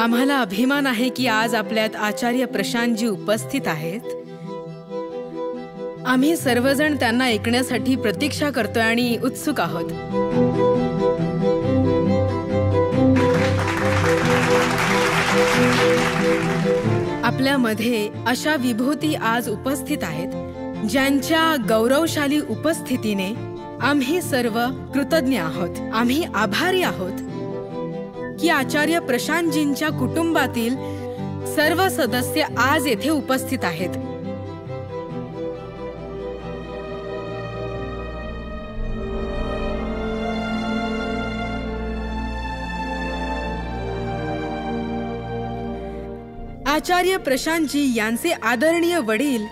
आम्हाला अभिमान आहे की आज आपल्यात आचार्य प्रशांतजी उपस्थित आहेत. आम्ही सर्वजण त्यांना ऐकण्यासाठी प्रतीक्षा करतोय आणि उत्सुक आहोत. आपल्यामध्ये अशा विभूती आज उपस्थित आहेत ज्यांच्या गौरवशाली उपस्थितीने आम्ही सर्व कृतज्ञ आहोत. आम्ही आभारी आहोत की आचार्य प्रशांतजींच्या कुटुंबातील सर्व सदस्य आज येथे उपस्थित आहेत. आचार्य प्रशांतजी यांचे आदरणीय वडील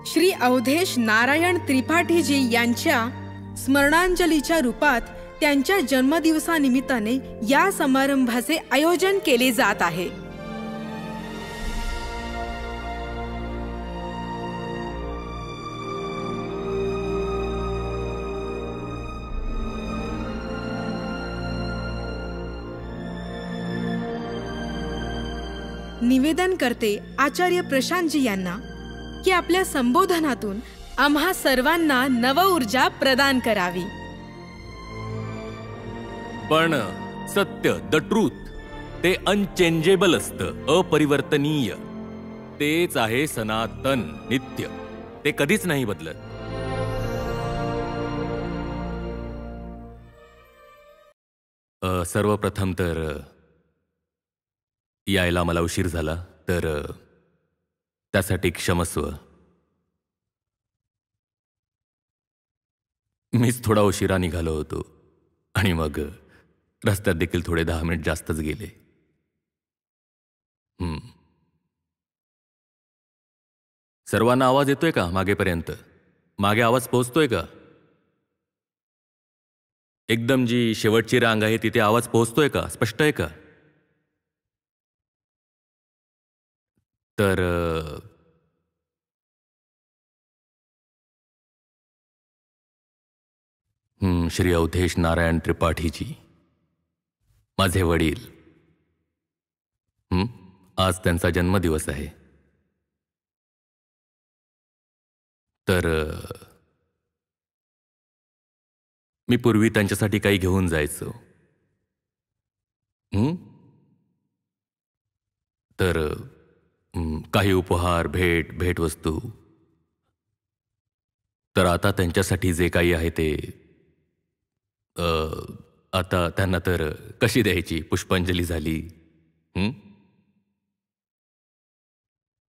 श्री अवधेश नारायण त्रिपाठीजी यांच्या स्मरणांजलीच्या रूपात त्यांच्या जन्मदिवसानिमित्ताने या समारंभाचे आयोजन केले जात आहे. निवेदन करते आचार्य प्रशांतजी यांना की आपल्या संबोधनातून आम्हा सर्वांना नव ऊर्जा प्रदान करावी. पण सत्य, द ट्रूथ, ते अनचेंजेबल असतं, अपरिवर्तनीय. तेच आहे सनातन, नित्य. ते कधीच नाही बदलत. सर्वप्रथम तर यायला मला उशीर झाला, तर त्यासाठी क्षमस्व. मीच थोडा उशिरा निघालो होतो आणि मग रस्त्यात देखील थोडे 10 मिनिट जास्तच गेले. सर्वांना आवाज येतोय का मागेपर्यंत? मागे आवाज पोहोचतोय का? एकदम जी शेवटची रांग आहे तिथे आवाज पोहोचतोय का? स्पष्ट आहे का? तर श्री अवधेश नारायण त्रिपाठीजी, माझे वडील, आज त्यांचा जन्मदिवस आहे. तर मी पूर्वी त्यांच्यासाठी काही घेऊन जायचो. तर काही उपहार, भेटवस्तू. तर आता त्यांच्यासाठी जे काही आहे ते आता त्यांना तर कशी द्यायची? पुष्पांजली झाली.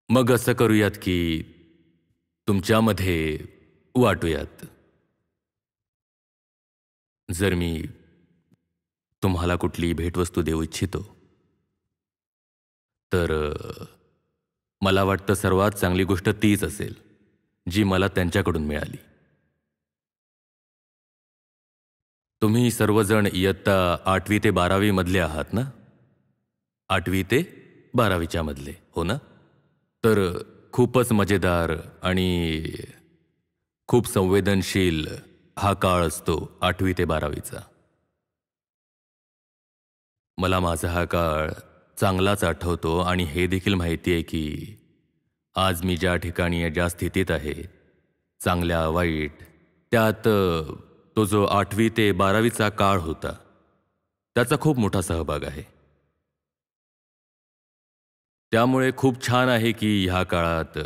मग असं करूयात की तुमच्यामध्ये वाटूयात. जर मी तुम्हाला कुठली भेटवस्तू देऊ इच्छितो तर मला वाटतं सर्वात चांगली गोष्ट तीच असेल जी मला त्यांच्याकडून मिळाली. तुम्ही सर्वजण इयत्ता 8वी ते 12वी मधले आहात ना? 8वी ते 12वीच्या मधले, हो ना? तर खूपच मजेदार आणि खूप संवेदनशील हा काळ असतो 8वी ते 12वीचा. मला माझा हा काळ चांगलाच आठवतो आणि हे देखील माहिती आहे की आज मी ज्या ठिकाणी, ज्या स्थितीत आहे, चांगल्या वाईट, त्यात तो जो 8वी ते 12वीचा काळ होता त्याचा खूप मोठा सहभाग आहे. त्यामुळे खूप छान आहे की ह्या काळात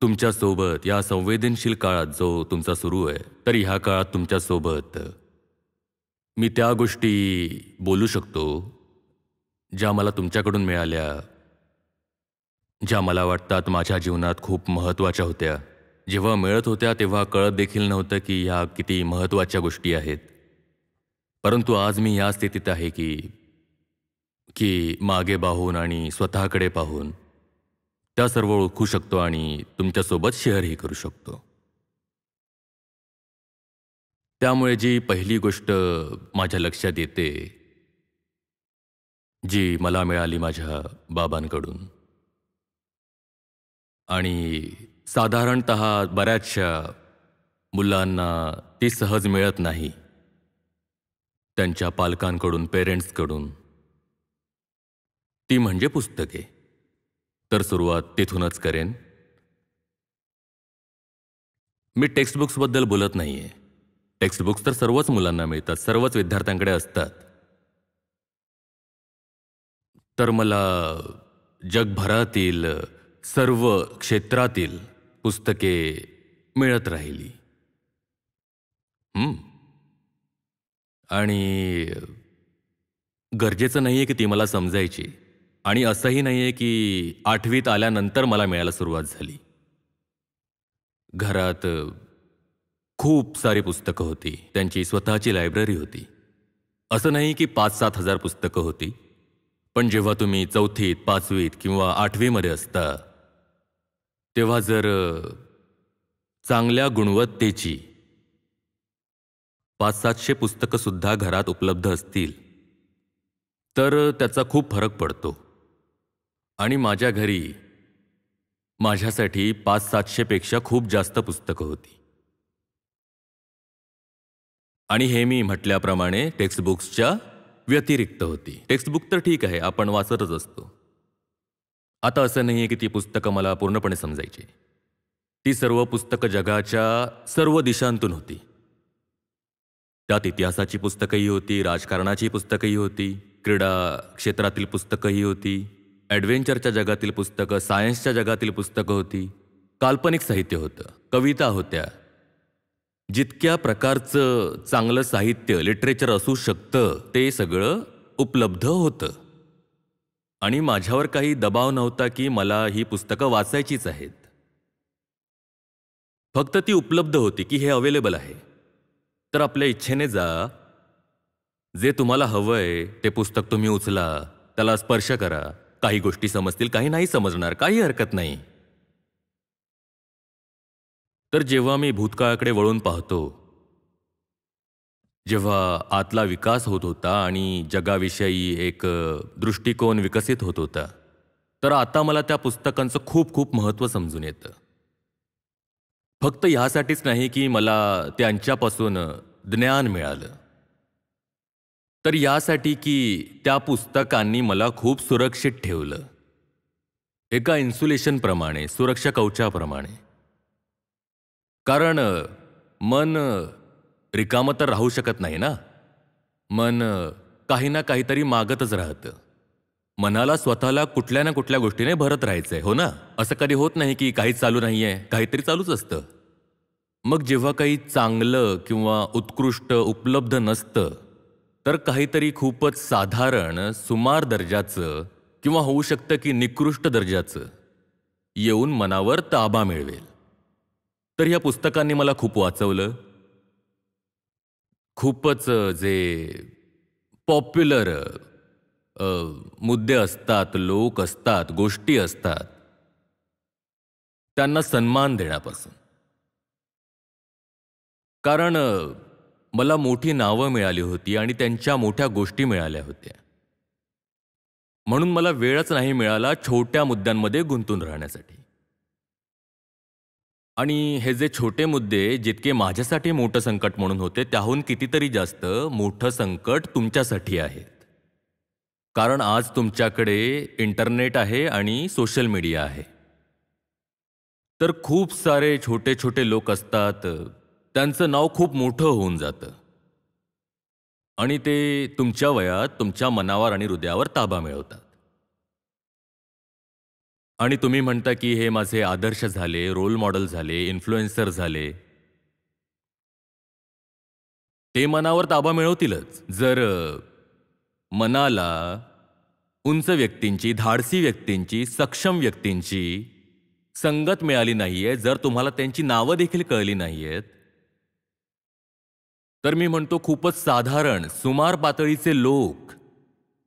तुमच्यासोबत, या संवेदनशील काळात जो तुमचा सुरू आहे, तर ह्या काळात तुमच्यासोबत मी त्या गोष्टी बोलू शकतो ज्या मला तुमच्याकडून मिळाल्या, ज्या मला वाटतात माझ्या जीवनात खूप महत्त्वाच्या होत्या. जेव्हा मिळत होत्या तेव्हा कळत देखील नव्हतं की ह्या किती महत्त्वाच्या गोष्टी आहेत. परंतु आज मी या स्थितीत आहे की मागे पाहून आणि स्वतःकडे पाहून त्या सर्व ओळखू शकतो आणि तुमच्यासोबत शेअरही करू शकतो. त्यामुळे जी पहिली गोष्ट माझ्या लक्षात येते, जी मला मिळाली माझ्या बाबांकडून, आणि साधारणतः बऱ्याचशा मुलांना ती सहज मिळत नाही त्यांच्या पालकांकडून, पेरेंट्सकडून, ती म्हणजे पुस्तके. तर सुरुवात तिथूनच करेन. मी टेक्स्टबुक्सबद्दल बोलत नाहीये. टेक्स्टबुक्स तर सर्वच मुलांना मिळतात, सर्वच विद्यार्थ्यांकडे असतात. तर मला जगभरातील सर्व क्षेत्रातील पुस्तके मिळत राहिली. आणि गरजेचं नाहीये की ती मला समजायची, आणि असंही नाहीये की 8वीत आल्यानंतर मला मिळायला सुरुवात झाली. घरात खूप सारी पुस्तकं होती, त्यांची स्वतःची लायब्ररी होती. असं नाही की 5-7 हजार पुस्तकं होती. पण जेव्हा तुम्ही 4थीत, 5वीत किंवा 8वीमध्ये असता, तेव्हा जर चांगल्या गुणवत्तेची 500-700 पुस्तकं सुद्धा घरात उपलब्ध असतील, तर त्याचा खूप फरक पडतो. आणि माझ्या घरी माझ्यासाठी 500-700 पेक्षा खूप जास्त पुस्तकं होती. आणि हे मी म्हटल्याप्रमाणे टेक्स्टबुक्सच्या व्यतिरिक्त होती. टेक्स्टबुक तर ठीक आहे, आपण वाचतच असतो. आता असं नाहीये की ती पुस्तकं मला पूर्णपणे समजायची. ती सर्व पुस्तकं जगाच्या सर्व दिशांतून होती. त्यात इतिहासाची पुस्तकंही होती, राजकारणाची पुस्तकंही होती, क्रीडा क्षेत्रातील पुस्तकंही होती, ॲडव्हेंचरच्या जगातील पुस्तकं, सायन्सच्या जगातील पुस्तकं होती, काल्पनिक साहित्य होतं, कविता होत्या. जितक्या प्रकारचं चांगलं साहित्य, लिटरेचर असू शकतं, ते सगळं उपलब्ध होतं. आणि माझ्यावर काही दबाव नव्हता की मला ही पुस्तकं वाचायचीच आहेत. फक्त ती उपलब्ध होती की हे अवेलेबल आहे. तर आपल्या इच्छेने जा, जे तुम्हाला हवंय ते पुस्तक तुम्ही उचला, त्याला स्पर्श करा. काही गोष्टी समजतील, काही नाही समजणार, काही हरकत नाही. तर जेव्हा मी भूतकाळाकडे वळून पाहतो, जेव्हा आतला विकास होत होता आणि जगाविषयी एक दृष्टिकोन विकसित होत होता, तर आता मला त्या पुस्तकांचं खूप खूप महत्त्व समजून येतं. फक्त ह्यासाठीच नाही की मला त्यांच्यापासून ज्ञान मिळालं, तर यासाठी की त्या पुस्तकांनी मला खूप सुरक्षित ठेवलं, एका इन्सुलेशनप्रमाणे, सुरक्षा कवचाप्रमाणे. कारण मन रिकामं तर राहू शकत नाही ना. मन काही ना काहीतरी मागतच राहतं. मनाला स्वतःला कुठल्या ना कुठल्या गोष्टीने भरत राहायचंय, हो ना. असं कधी होत नाही की काहीच चालू नाहीये, काहीतरी चालूच असतं. मग जेव्हा काही चांगलं किंवा उत्कृष्ट उपलब्ध नसतं, तर काहीतरी खूपच साधारण, सुमार दर्जाचं किंवा होऊ शकतं की निकृष्ट दर्जाचं येऊन मनावर ताबा मिळवेल. तर या पुस्तकांनी मला खूप वाचवलं. खूपच जे पॉप्युलर मुद्दे असतात, लोक असतात, गोष्टी असतात, त्यांना सन्मान देण्यापासून. कारण मला मोठी नावं मिळाली होती आणि त्यांच्या मोठ्या गोष्टी मिळाल्या होत्या. म्हणून मला वेळच नाही मिळाला छोट्या मुद्द्यांमध्ये गुंतून राहण्यासाठी. आणि हे जे छोटे मुद्दे जितके माझ्यासाठी मोठं संकट म्हणून होते, त्याहून कितीतरी जास्त मोठं संकट तुमच्यासाठी आहेत. कारण आज तुमच्याकडे इंटरनेट आहे आणि सोशल मीडिया आहे. तर खूप सारे छोटे छोटे लोक असतात, त्यांचं नाव खूप मोठं होऊन जातं आणि ते तुमच्या वयात तुमच्या मनावर आणि हृदयावर ताबा मिळवतात. आणि तुम्ही म्हणता की हे माझे आदर्श झाले, रोल मॉडेल झाले, इन्फ्लुएन्सर झाले. ते मनावर ताबा मिळवतीलच जर मनाला उंच व्यक्तींची, धाडसी व्यक्तींची, सक्षम व्यक्तींची संगत मिळाली नाहीये, जर तुम्हाला त्यांची नावं देखील कळली नाहीयेत, तर मी म्हणतो खूपच साधारण, सुमार पातळीचे लोक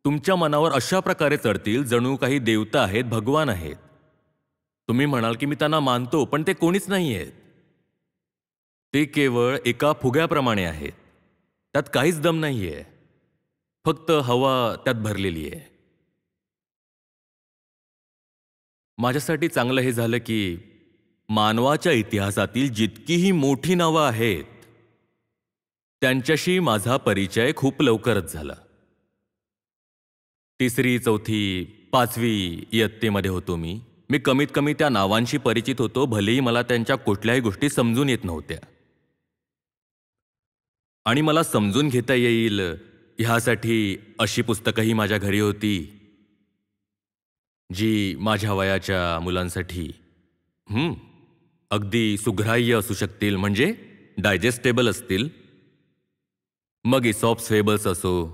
तुमच्या मनावर अशा प्रकारे चढतील जणू काही देवता आहेत, भगवान आहेत. तुम्ही म्हणाल की मी त्यांना मानतो, पण ते कोणीच नाही आहेत. ते केवळ एका फुग्याप्रमाणे आहेत. त्यात काहीच दम नाहीये, फक्त हवा त्यात भरलेली आहे. माझ्यासाठी चांगलं हे झालं की मानवाच्या इतिहासातील जितकीही मोठी नावं आहेत, त्यांच्याशी माझा परिचय खूप लवकरच झाला. 3री, 4थी, 5वी इयत्तेमध्ये होतो मी कमीत कमी त्या नावांशी परिचित होतो, भलेही मला त्यांच्या कुठल्याही गोष्टी समजून येत नव्हत्या. आणि मला समजून घेता येईल ह्यासाठी अशी पुस्तकंही माझ्या घरी होती जी माझ्या वयाच्या मुलांसाठी अगदी सुग्राह्य असू शकतील, म्हणजे डायजेस्टेबल असतील. मग इसॉप्स फेबल्स असो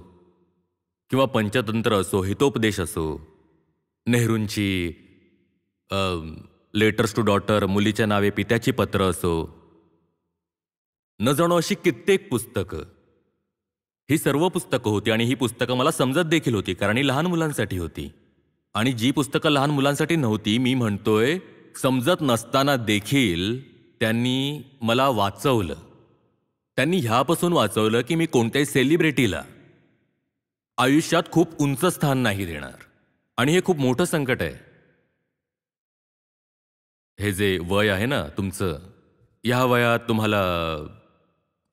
किंवा पंचतंत्र असो, हितोपदेश असो, नेहरूंची लेटर्स टू डॉटर, मुलीच्या नावे पित्याची पत्र असो, न जाणो अशी कित्येक पुस्तकं. ही सर्व पुस्तकं होती आणि ही पुस्तकं मला समजत देखील होती, कारण ही लहान मुलांसाठी होती. आणि जी पुस्तकं लहान मुलांसाठी नव्हती, मी म्हणतोय समजत नसताना देखील त्यांनी मला वाचवलं. त्यांनी ह्यापासून वाचवलं की मी कोणत्याही सेलिब्रिटीला आयुष्यात खूप उंच स्थान नाही देणार. आणि हे खूप मोठं संकट आहे. हे जे वय आहे ना तुमचं, ह्या वयात तुम्हाला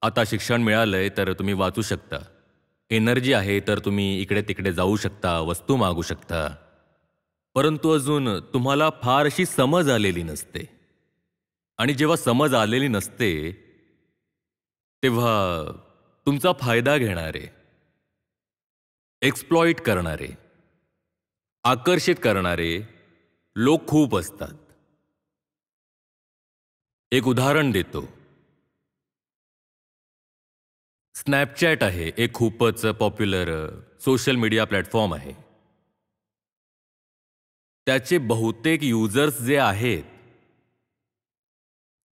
आता शिक्षण मिळालंय तर तुम्ही वाचू शकता, एनर्जी आहे तर तुम्ही इकडे तिकडे जाऊ शकता, वस्तू मागू शकता. परंतु अजून तुम्हाला फार अशी समज आलेली नसते. आणि जेव्हा समज आलेली नसते तेव्हा तुमचा फायदा घेणारे, एक्सप्लॉइट करणारे, आकर्षित करणारे लोक खूप असतात. एक उदाहरण देतो. स्नॅपचॅट आहे, एक खूपच पॉप्युलर सोशल मीडिया प्लॅटफॉर्म आहे. त्याचे बहुतेक युजर्स जे आहेत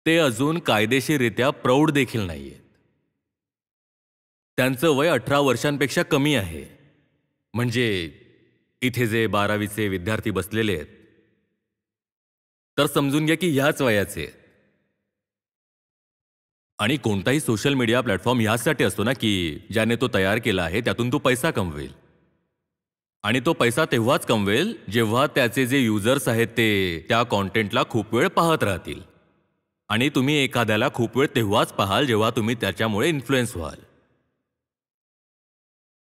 ते अजून कायदेशीररित्या प्रौढ देखील नाहीयेत. त्यांचं वय 18 वर्षांपेक्षा कमी आहे. म्हणजे इथे जे 12वीचे विद्यार्थी बसलेले आहेत तर समजून घ्या की ह्याच वयाचे आहेत. आणि कोणताही सोशल मीडिया प्लॅटफॉर्म ह्यासाठी असतो ना की ज्याने तो तयार केला आहे त्यातून तो पैसा कमवेल. आणि तो पैसा तेव्हाच कमवेल जेव्हा त्याचे जे युजर्स आहेत ते त्या कॉन्टेंटला खूप वेळ पाहत राहतील. आणि तुम्ही एखाद्याला खूप वेळ तेव्हाच पाहाल जेव्हा तुम्ही त्याच्यामुळे इन्फ्लुएन्स व्हाल.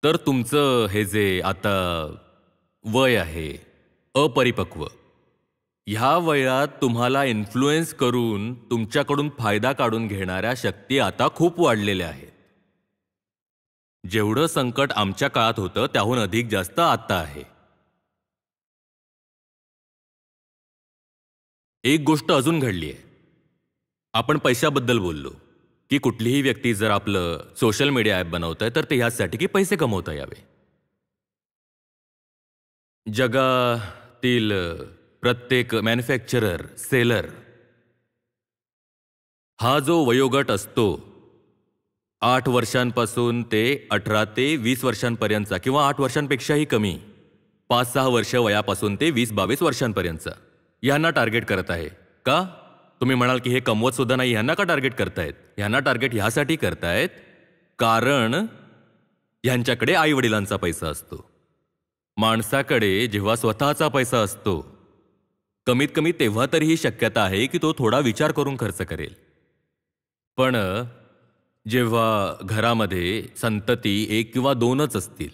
तर तुमचं हे जे आता वय आहे अपरिपक्व, ह्या वयात तुम्हाला इन्फ्लुएन्स करून तुमच्याकडून फायदा काढून घेणाऱ्या शक्ती आता खूप वाढलेल्या आहेत. जेवढं संकट आमच्या काळात होतं त्याहून अधिक जास्त आता आहे. एक गोष्ट अजून घडली आहे. आपण पैशाबद्दल बोललो की कुठलीही व्यक्ती जर आपलं सोशल मीडिया ॲप बनवत आहे तर ते ह्यासाठी की पैसे कमवता यावे. जगातील प्रत्येक मॅन्युफॅक्चरर, सेलर हा जो वयोगट असतो 8 वर्षांपासून ते 18 ते 20 वर्षांपर्यंतचा किंवा 8 वर्षांपेक्षाही कमी, 5-6 वर्ष वयापासून ते 20-22 वर्षांपर्यंतचा, यांना टार्गेट करत आहे. का? तुम्ही म्हणाल की हे कमवत सुद्धा नाही, ह्यांना का टार्गेट करतायत? ह्यांना टार्गेट ह्यासाठी करतायत कारण ह्यांच्याकडे आईवडिलांचा पैसा असतो. माणसाकडे जेव्हा स्वतःचा पैसा असतो कमीत कमी तेव्हा तरी ही शक्यता आहे की तो थोडा विचार करून खर्च करेल. पण जेव्हा घरामध्ये संतती 1 किंवा 2च असतील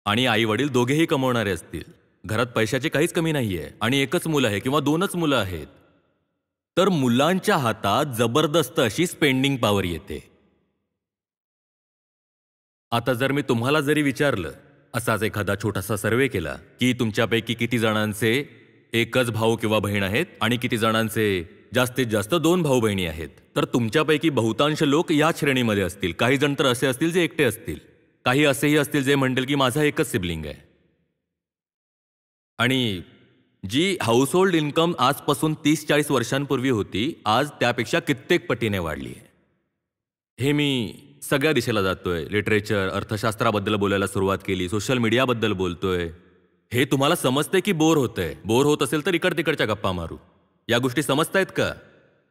आणि आईवडील दोघेही कमवणारे असतील, घरात पैशाची काहीच कमी नाहीये आणि एकच मुलं आहे किंवा 2च मुलं आहेत, तर मुलांच्या हातात जबरदस्त अशी स्पेंडिंग पॉवर येते. आता जर मी तुम्हाला जरी विचारलं, असाच एखादा छोटासा सर्वे केला की तुमच्यापैकी किती जणांचे एकच भाऊ किंवा बहीण आहेत आणि किती जणांचे जास्तीत जास्त 2 भाऊ बहिणी आहेत, तर तुमच्यापैकी बहुतांश लोक या श्रेणीमध्ये असतील. काही जण तर असे असतील जे एकटे असतील, काही असेही असतील जे म्हणतील की माझा एकच सिबलिंग आहे. आणि जी हाऊसहोल्ड इन्कम आजपासून 30-40 वर्षांपूर्वी होती, आज त्यापेक्षा कित्येक पटीने वाढली आहे. हे मी सगळ्या दिशेला जातोय. लिटरेचर, अर्थशास्त्राबद्दल बोलायला सुरुवात केली, सोशल मीडियाबद्दल बोलतोय. हे तुम्हाला समजतंय की बोर होतंय? बोर होत असेल तर इकड तिकडच्या गप्पा मारू. या गोष्टी समजतायत का?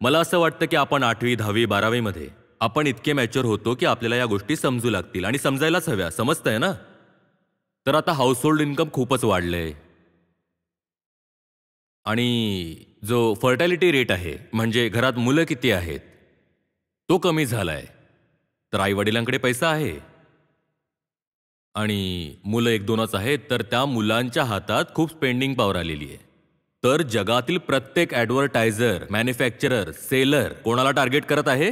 मला असं वाटतं की आपण 8वी, 10वी, 12वीमध्ये आपण इतके मॅच्युअर होतो की आपल्याला या गोष्टी समजू लागतील आणि समजायलाच हव्या. समजतंय ना? तर आता हाऊसहोल्ड इन्कम खूपच वाढलंय आणि जो फर्टॅलिटी रेट आहे, म्हणजे घरात मुलं किती आहेत, तो कमी झालाय. तर आई वडिलांकडे पैसा आहे आणि मुलं 1-2च आहेत, तर त्या मुलांच्या हातात खूप स्पेंडिंग पॉवर आलेली आहे. तर जगातील प्रत्येक ॲडव्हर्टायझर, मॅन्युफॅक्चरर, सेलर कोणाला टार्गेट करत आहे?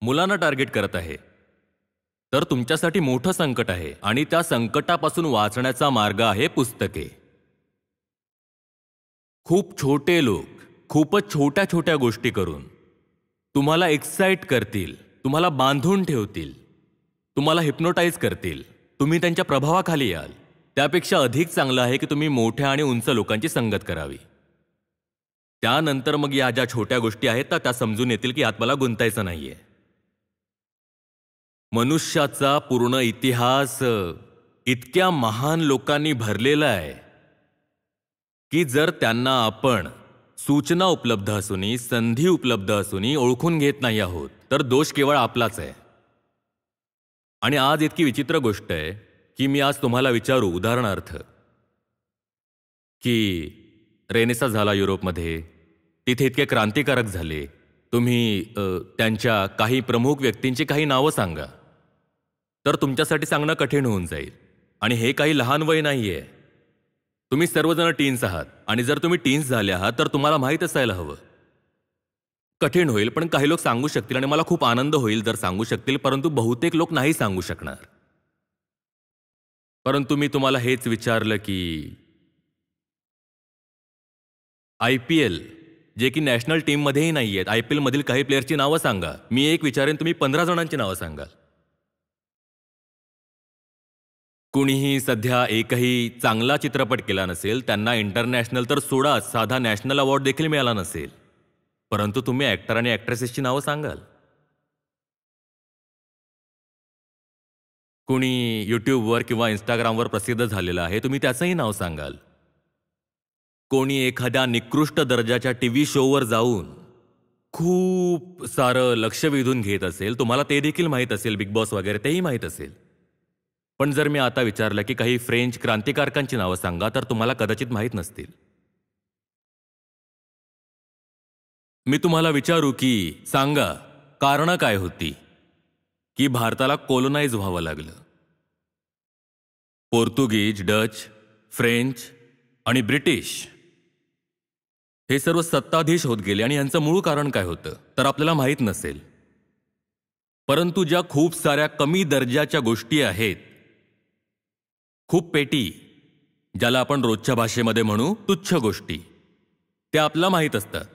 मुलांना टार्गेट करत आहे. तर तुमच्यासाठी मोठं संकट आहे आणि त्या संकटापासून वाचण्याचा मार्ग आहे पुस्तके. खूप छोटे लोक खूपच छोट्या छोट्या गोष्टी करून तुम्हाला एक्साइट करतील, तुम्हाला बांधून ठेवतील, तुम्हाला हिप्नोटाईज करतील. तुम्ही त्यांच्या प्रभावाखाली याल. त्यापेक्षा अधिक चांगलं आहे की तुम्ही मोठ्या आणि उंच लोकांची संगत करावी. त्यानंतर मग या ज्या छोट्या गोष्टी आहेत त्या समजून येतील की यात मला गुंतायचं नाहीये. मनुष्याचा पूर्ण इतिहास इतक्या महान लोकांनी भरलेला आहे की जर त्यांना आपण सूचना उपलब्ध असूनही, संधी उपलब्ध असूनही ओळखून घेत नाही आहोत, तर दोष केवळ आपलाच आहे. आणि आज इतकी विचित्र गोष्ट आहे की मी आज तुम्हाला विचारू, उदाहरणार्थ, की रेनेसा झाला युरोपमध्ये, तिथे इतके क्रांतिकारक झाले, तुम्ही त्यांच्या काही प्रमुख व्यक्तींची काही नावं सांगा, तर तुमच्यासाठी सांगणं कठीण होऊन जाईल. आणि हे काही लहान वय नाहीये. तुम्ही सर्वजण टीन्स आहात आणि जर तुम्ही टीन्स झाले आहात तर तुम्हाला माहीत असायला हवं. कठीण होईल, पण काही लोक सांगू शकतील आणि मला खूप आनंद होईल जर सांगू शकतील, परंतु बहुतेक लोक नाही सांगू शकणार. परंतु मी तुम्हाला हेच विचारलं की IPL, जे की नॅशनल टीममध्येही नाही आहेत, IPL मधील काही प्लेयरची नावं सांगा. मी एक विचारेन, तुम्ही 15 जणांची नावं सांगाल. कुणीही सध्या एकही चांगला चित्रपट केला नसेल, त्यांना इंटरनॅशनल तर सोडा, साधा नॅशनल अवॉर्ड देखील मिळाला नसेल, परंतु तुम्ही ॲक्टर आणि ॲक्ट्रेसेसची नावं सांगाल. कुणी यूट्यूबवर किंवा इंस्टाग्रामवर प्रसिद्ध झालेलं आहे, तुम्ही त्याचंही नाव सांगाल. कोणी एखाद्या निकृष्ट दर्जाच्या TV शोवर जाऊन खूप सारं लक्ष वेधून घेत असेल, तुम्हाला ते देखील माहीत असेल, बिग बॉस वगैरे तेही माहीत असेल. पण जर मी आता विचारलं की काही फ्रेंच क्रांतिकारकांची नावं सांगा, तर तुम्हाला कदाचित माहीत नसतील. मी तुम्हाला विचारू की सांगा, कारणं काय होती की भारताला कोलोनाइज व्हावं लागलं? पोर्तुगीज, डच, फ्रेंच आणि ब्रिटिश हे सर्व सत्ताधीश होत गेले आणि यांचं मूळ कारण काय होतं तर आपल्याला माहीत नसेल. परंतु ज्या खूप साऱ्या कमी दर्जाच्या गोष्टी आहेत, खूप पेटी, ज्याला आपण रोजच्या भाषेमध्ये म्हणू तुच्छ गोष्टी, त्या आपल्याला माहीत असतात.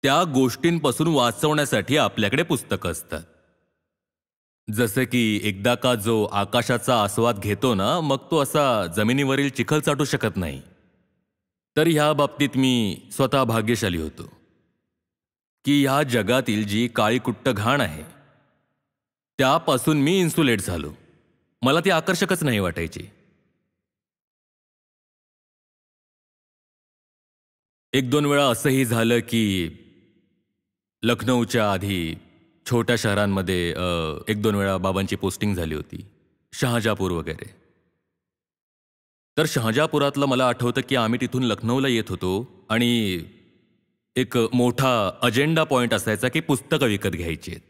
त्या गोष्टींपासून वाचवण्यासाठी आपल्याकडे पुस्तकं असतात. जसे की एकदा का जो आकाशाचा आस्वाद घेतो ना, मग तो असा जमिनीवरील चिखल चाटू शकत नाही. तर ह्या बाबतीत मी स्वतः भाग्यशाली होतो की ह्या जगातील जी काळीकुट्ट घाण आहे त्यापासून मी इन्सुलेट झालो. मला ती आकर्षकच नाही वाटायची. 1-2 वेळा असंही झालं की लखनौच्या आधी छोट्या शहरांमध्ये 1-2 वेळा बाबांची पोस्टिंग झाली होती, शहाजापूर वगैरे. तर शहाजापुरातलं मला आठवतं की आम्ही तिथून लखनौला येत होतो आणि एक मोठा अजेंडा पॉइंट असायचा की पुस्तकं विकत घ्यायची आहेत.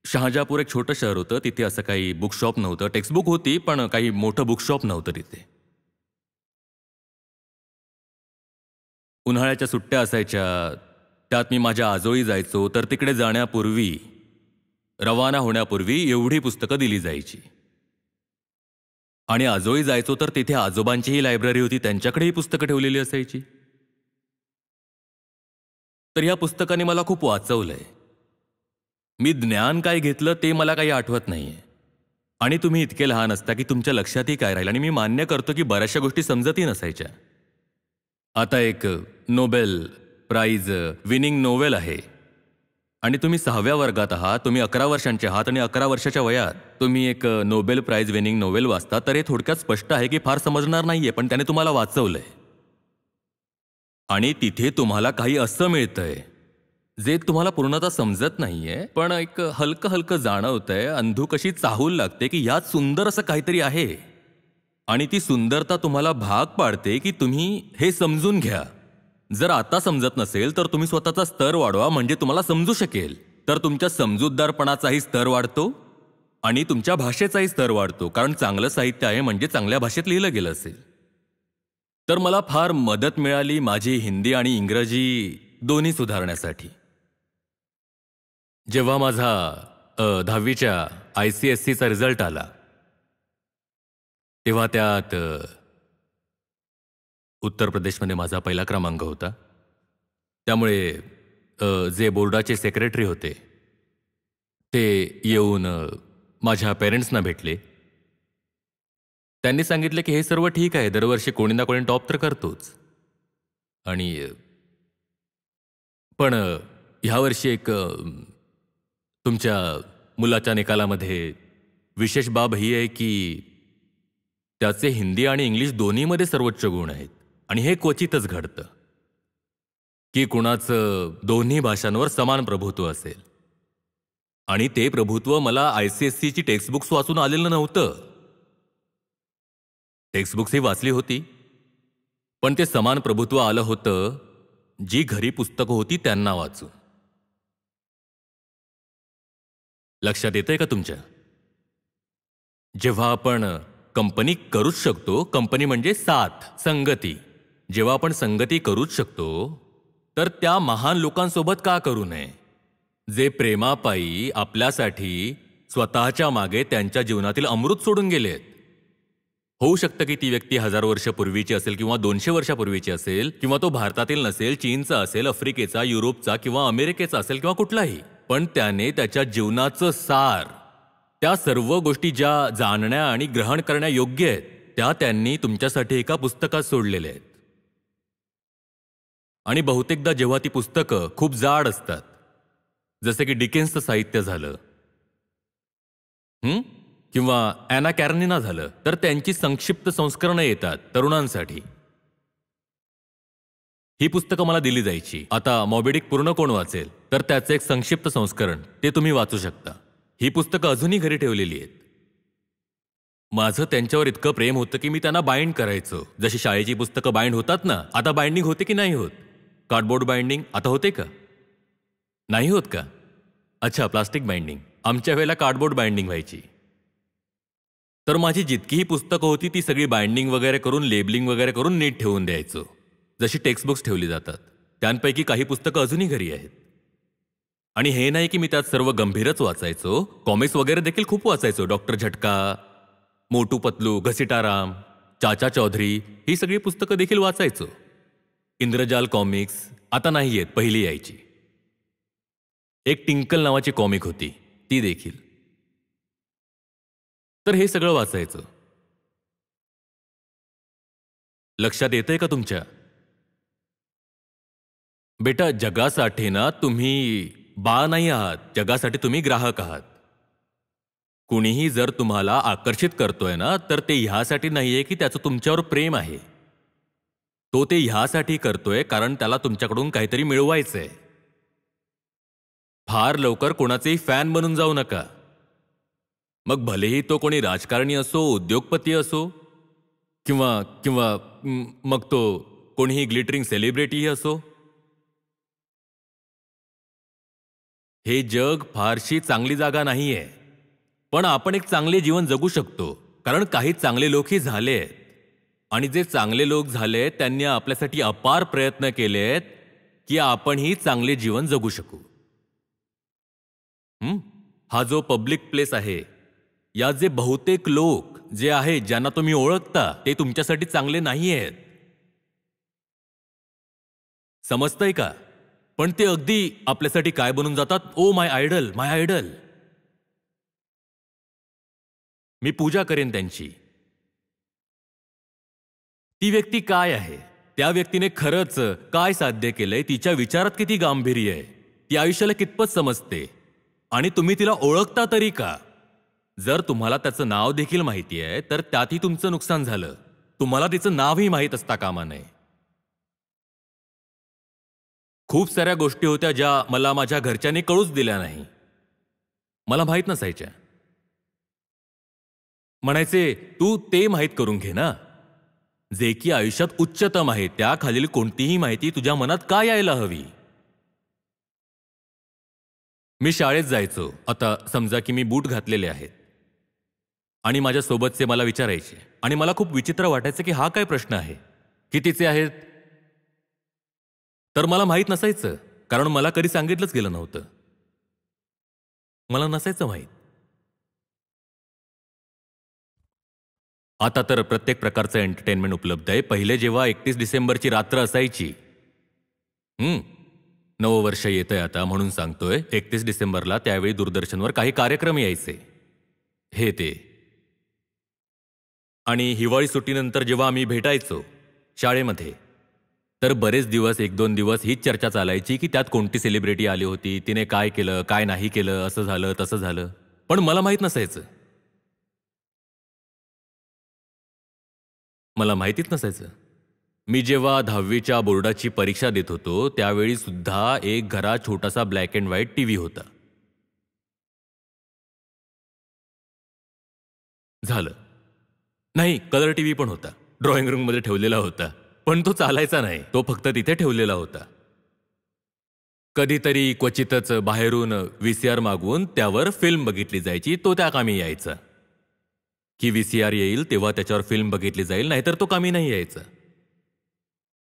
शहाजापूर एक छोटं शहर होतं, तिथे असं काही बुकशॉप नव्हतं. टेक्स्टबुक होती पण काही मोठं बुकशॉप नव्हतं तिथे. उन्हाळ्याच्या सुट्ट्या असायच्या, त्यात मी माझ्या आजोळी जायचो, तर तिकडे जाण्यापूर्वी, रवाना होण्यापूर्वी एवढी पुस्तकं दिली जायची. आणि आजोळी जायचो तर तिथे आजोबांचीही लायब्ररी होती, त्यांच्याकडेही पुस्तकं ठेवलेली असायची. तर ह्या पुस्तकाने मला खूप वाचवलंय. मी ज्ञान काय घेतलं ते मला काही आठवत नाहीये. आणि तुम्ही इतके लहान असता की तुमच्या लक्षातही काय राहील. आणि मी मान्य करतो की बऱ्याचशा गोष्टी समजतही नसायच्या. आता एक नोबेल प्राइज विनिंग नोवेल आहे आणि तुम्ही 6व्या वर्गात आहात, तुम्ही 11 वर्षांचे आहात आणि 11 वर्षाच्या वयात तुम्ही एक नोबेल प्राइज विनिंग नोवेल वाचता, तर हे थोडक्यात स्पष्ट आहे की फार समजणार नाहीये, पण त्याने तुम्हाला वाचवलंय. आणि तिथे तुम्हाला काही असं मिळतंय जे तुम्हाला पूर्णतः समजत नाहीये, पण एक हलकं हलकं जाणवतंय, अंधूक अशी चाहूल लागते की यात सुंदर असं काहीतरी आहे. आणि ती सुंदरता तुम्हाला भाग पाडते की तुम्ही हे समजून घ्या. जर आता समजत नसेल तर तुम्ही स्वतःचा स्तर वाढवा, म्हणजे तुम्हाला समजू शकेल. तर तुमच्या समजूतदारपणाचाही स्तर वाढतो आणि तुमच्या भाषेचाही स्तर वाढतो, कारण चांगलं साहित्य आहे म्हणजे चांगल्या भाषेत लिहिलं गेलं असेल. तर मला फार मदत मिळाली माझी हिंदी आणि इंग्रजी दोन्ही सुधारण्यासाठी. जेव्हा माझा 10वीच्या ICSEचा रिझल्ट आला तेव्हा त्यात उत्तर प्रदेशमध्ये माझा पहिला क्रमांक होता. त्यामुळे जे बोर्डाचे सेक्रेटरी होते ते येऊन माझ्या पेरेंट्सना भेटले. त्यांनी सांगितले की हे सर्व ठीक आहे, दरवर्षी कोणी ना कोणी टॉप तर करतोच, आणि पण ह्यावर्षी एक तुमच्या मुलाच्या निकालामध्ये विशेष बाब ही आहे की त्याचे हिंदी आणि इंग्लिश दोन्हीमध्ये सर्वोच्च गुण आहेत. आणि हे क्वचितच घडतं की कुणाचं दोन्ही भाषांवर समान प्रभुत्व असेल. आणि ते प्रभुत्व मला ICSEची टेक्स्टबुक्स वाचून आलेलं नव्हतं. टेक्स्टबुक्स ही वाचली होती, पण ते समान प्रभुत्व आलं होतं जी घरी पुस्तकं होती त्यांना वाचून. लक्षात येतंय का तुमच्या? जेव्हा आपण कंपनी करूच शकतो, कंपनी म्हणजे साथ, संगती, जेव्हा आपण संगती करूच शकतो तर त्या महान लोकांसोबत का करू नये जे प्रेमापायी आपल्यासाठी स्वतःच्या मागे त्यांच्या जीवनातील अमृत सोडून गेलेत. होऊ शकतं की ती व्यक्ती 1000 वर्षापूर्वीची असेल किंवा 200 वर्षापूर्वीची असेल, किंवा तो भारतातील नसेल, चीनचा असेल, आफ्रिकेचा, युरोपचा किंवा अमेरिकेचा असेल किंवा कुठलाही, पण त्याने त्याच्या जीवनाचं सार, त्या सर्व गोष्टी ज्या जाणण्या आणि ग्रहण करण्या योग्य आहेत त्या त्यांनी तुमच्यासाठी एका पुस्तकात सोडलेल्या आहेत. आणि बहुतेकदा जेव्हा ती पुस्तकं खूप जाड असतात, जसे की डिकेन्सचं साहित्य झालं किंवा ॲना कॅरेनिना झालं, तर त्यांची संक्षिप्त संस्करणं येतात तरुणांसाठी. ही पुस्तकं मला दिली जायची. आता मॉबी डिक पूर्ण कोण वाचेल, तर त्याचं एक संक्षिप्त संस्करण ते तुम्ही वाचू शकता. ही पुस्तकं अजूनही घरी ठेवलेली आहेत. माझं त्यांच्यावर इतकं प्रेम होतं की मी त्यांना बाइंड करायचो. जशी शाळेची पुस्तकं बाइंड होतात ना, आता बाइंडिंग होते की नाही होत? कार्डबोर्ड बाइंडिंग आता होते का? नाही होत का? अच्छा, प्लास्टिक बाइंडिंग. आमच्या वेळेला कार्डबोर्ड बाइंडिंग व्हायची. तर माझी जितकीही पुस्तकं होती ती सगळी बाइंडिंग वगैरे करून, लेबलिंग वगैरे करून नीट ठेवून द्यायचो, जशी टेक्स्टबुक्स ठेवली जातात. त्यांपैकी काही पुस्तकं अजूनही घरी आहेत. आणि हे नाही की मी त्यात सर्व गंभीरच वाचायचो, कॉमिक्स वगैरे देखील खूप वाचायचो. डॉक्टर झटका, मोटू पतलू, घसीटाराम, चाचा चौधरी, ही सगळी पुस्तकं देखील वाचायचो. इंद्रजाल कॉमिक्स आता नाही येत, पहिली यायची. एक टिंकल नावाची कॉमिक होती, ती देखील. तर हे सगळं वाचायचं. लक्षात येतंय का तुमच्या? बेटा, जगासाठी ना तुम्ही बाळ नाही आहात, जगासाठी तुम्ही ग्राहक आहात. कुणीही जर तुम्हाला आकर्षित करतोय ना, तर ते ह्यासाठी नाहीये की त्याचं तुमच्यावर प्रेम आहे. तो ते ह्यासाठी करतोय कारण त्याला तुमच्याकडून काहीतरी मिळवायचंय. फार लवकर कोणाचेही फॅन बनून जाऊ नका. मग भलेही तो कोणी राजकारणी असो, उद्योगपती असो, किंवा किंवा मग तो कोणीही ग्लिटरिंग सेलिब्रिटीही असो. हे जग फारशी चांगली जागा नाहीये, पण आपण एक चांगले जीवन जगू शकतो, कारण काही चांगले लोकही झाले आहेत. आणि जे चांगले लोक झाले त्यांनी आपल्यासाठी अपार प्रयत्न केलेत की आपणही चांगले जीवन जगू शकू. हा जो पब्लिक प्लेस आहे, या जे बहुतेक लोक जे आहेत ज्यांना तुम्ही ओळखता ते तुमच्यासाठी चांगले नाही आहेत. समजतंय का? पण ते अगदी आपल्यासाठी काय बनून जातात? Oh my idle, my idle. मी पूजा करेन त्यांची. ती व्यक्ती काय आहे, त्या व्यक्तीने खरंच काय साध्य केलंय, तिच्या विचारात किती गांभीर्य आहे, ती आयुष्याला कितपत समजते, आणि तुम्ही तिला ओळखता तरी का? जर तुम्हाला त्याचं नाव देखील माहिती आहे तर त्यातही तुमचं नुकसान झालं. तुम्हाला तिचं नावही माहीत असता कामा नये. खूप साऱ्या गोष्टी होत्या ज्या मला माझ्या घरच्यांनी कळूच दिल्या नाही, मला माहीत नसायच्या. म्हणायचे, तू ते माहीत करून घे ना, जे की आयुष्यात उच्चतम आहे. त्याखालील कोणतीही माहिती तुझ्या मनात का यायला हवी? मी शाळेत जायचो. आता समजा की मी बूट घातलेले आहेत आणि माझ्या सोबतचे मला विचारायचे आणि मला खूप विचित्र वाटायचं की हा काय प्रश्न आहे, कितीचे आहेत. तर मला माहीत नसायचं, कारण मला कधी सांगितलंच गेलं नव्हतं. मला नसायचं माहीत. आता तर प्रत्येक प्रकारचं एंटरटेनमेंट उपलब्ध आहे. पहिले जेव्हा 31 डिसेंबरची रात्र असायची, नववर्ष येतंय आता म्हणून सांगतोय, 31 डिसेंबरला त्यावेळी दूरदर्शनवर काही कार्यक्रम यायचे, हे ते. आणि हिवाळी सुट्टीनंतर जेव्हा आम्ही भेटायचो शाळेमध्ये, तर बरेच दिवस 1-2 दिवस हीच चर्चा चालायची की त्यात कोणती सेलिब्रिटी आली होती, तिने काय केलं, काय नाही केलं, असं झालं तसं झालं. पण मला माहीत नसायचं. मला माहितीच नसायचं. मी जेव्हा 10वीच्या बोर्डाची परीक्षा देत होतो त्यावेळी सुद्धा एक घरात छोटासा ब्लॅक अँड व्हाईट टीव्ही होता. झालं. नाही, कलर टीव्ही पण होता. ड्रॉइंग रूममध्ये ठेवलेला होता. पण तो चालायचा नाही. तो फक्त तिथे ठेवलेला होता. कधीतरी क्वचितच बाहेरून व्हीसीआर मागवून त्यावर फिल्म बघितली जायची. तो त्या कामी यायचा. की व्हीसीआर येईल तेव्हा त्याच्यावर फिल्म बघितली जाईल, नाहीतर तो कामी नाही यायचा.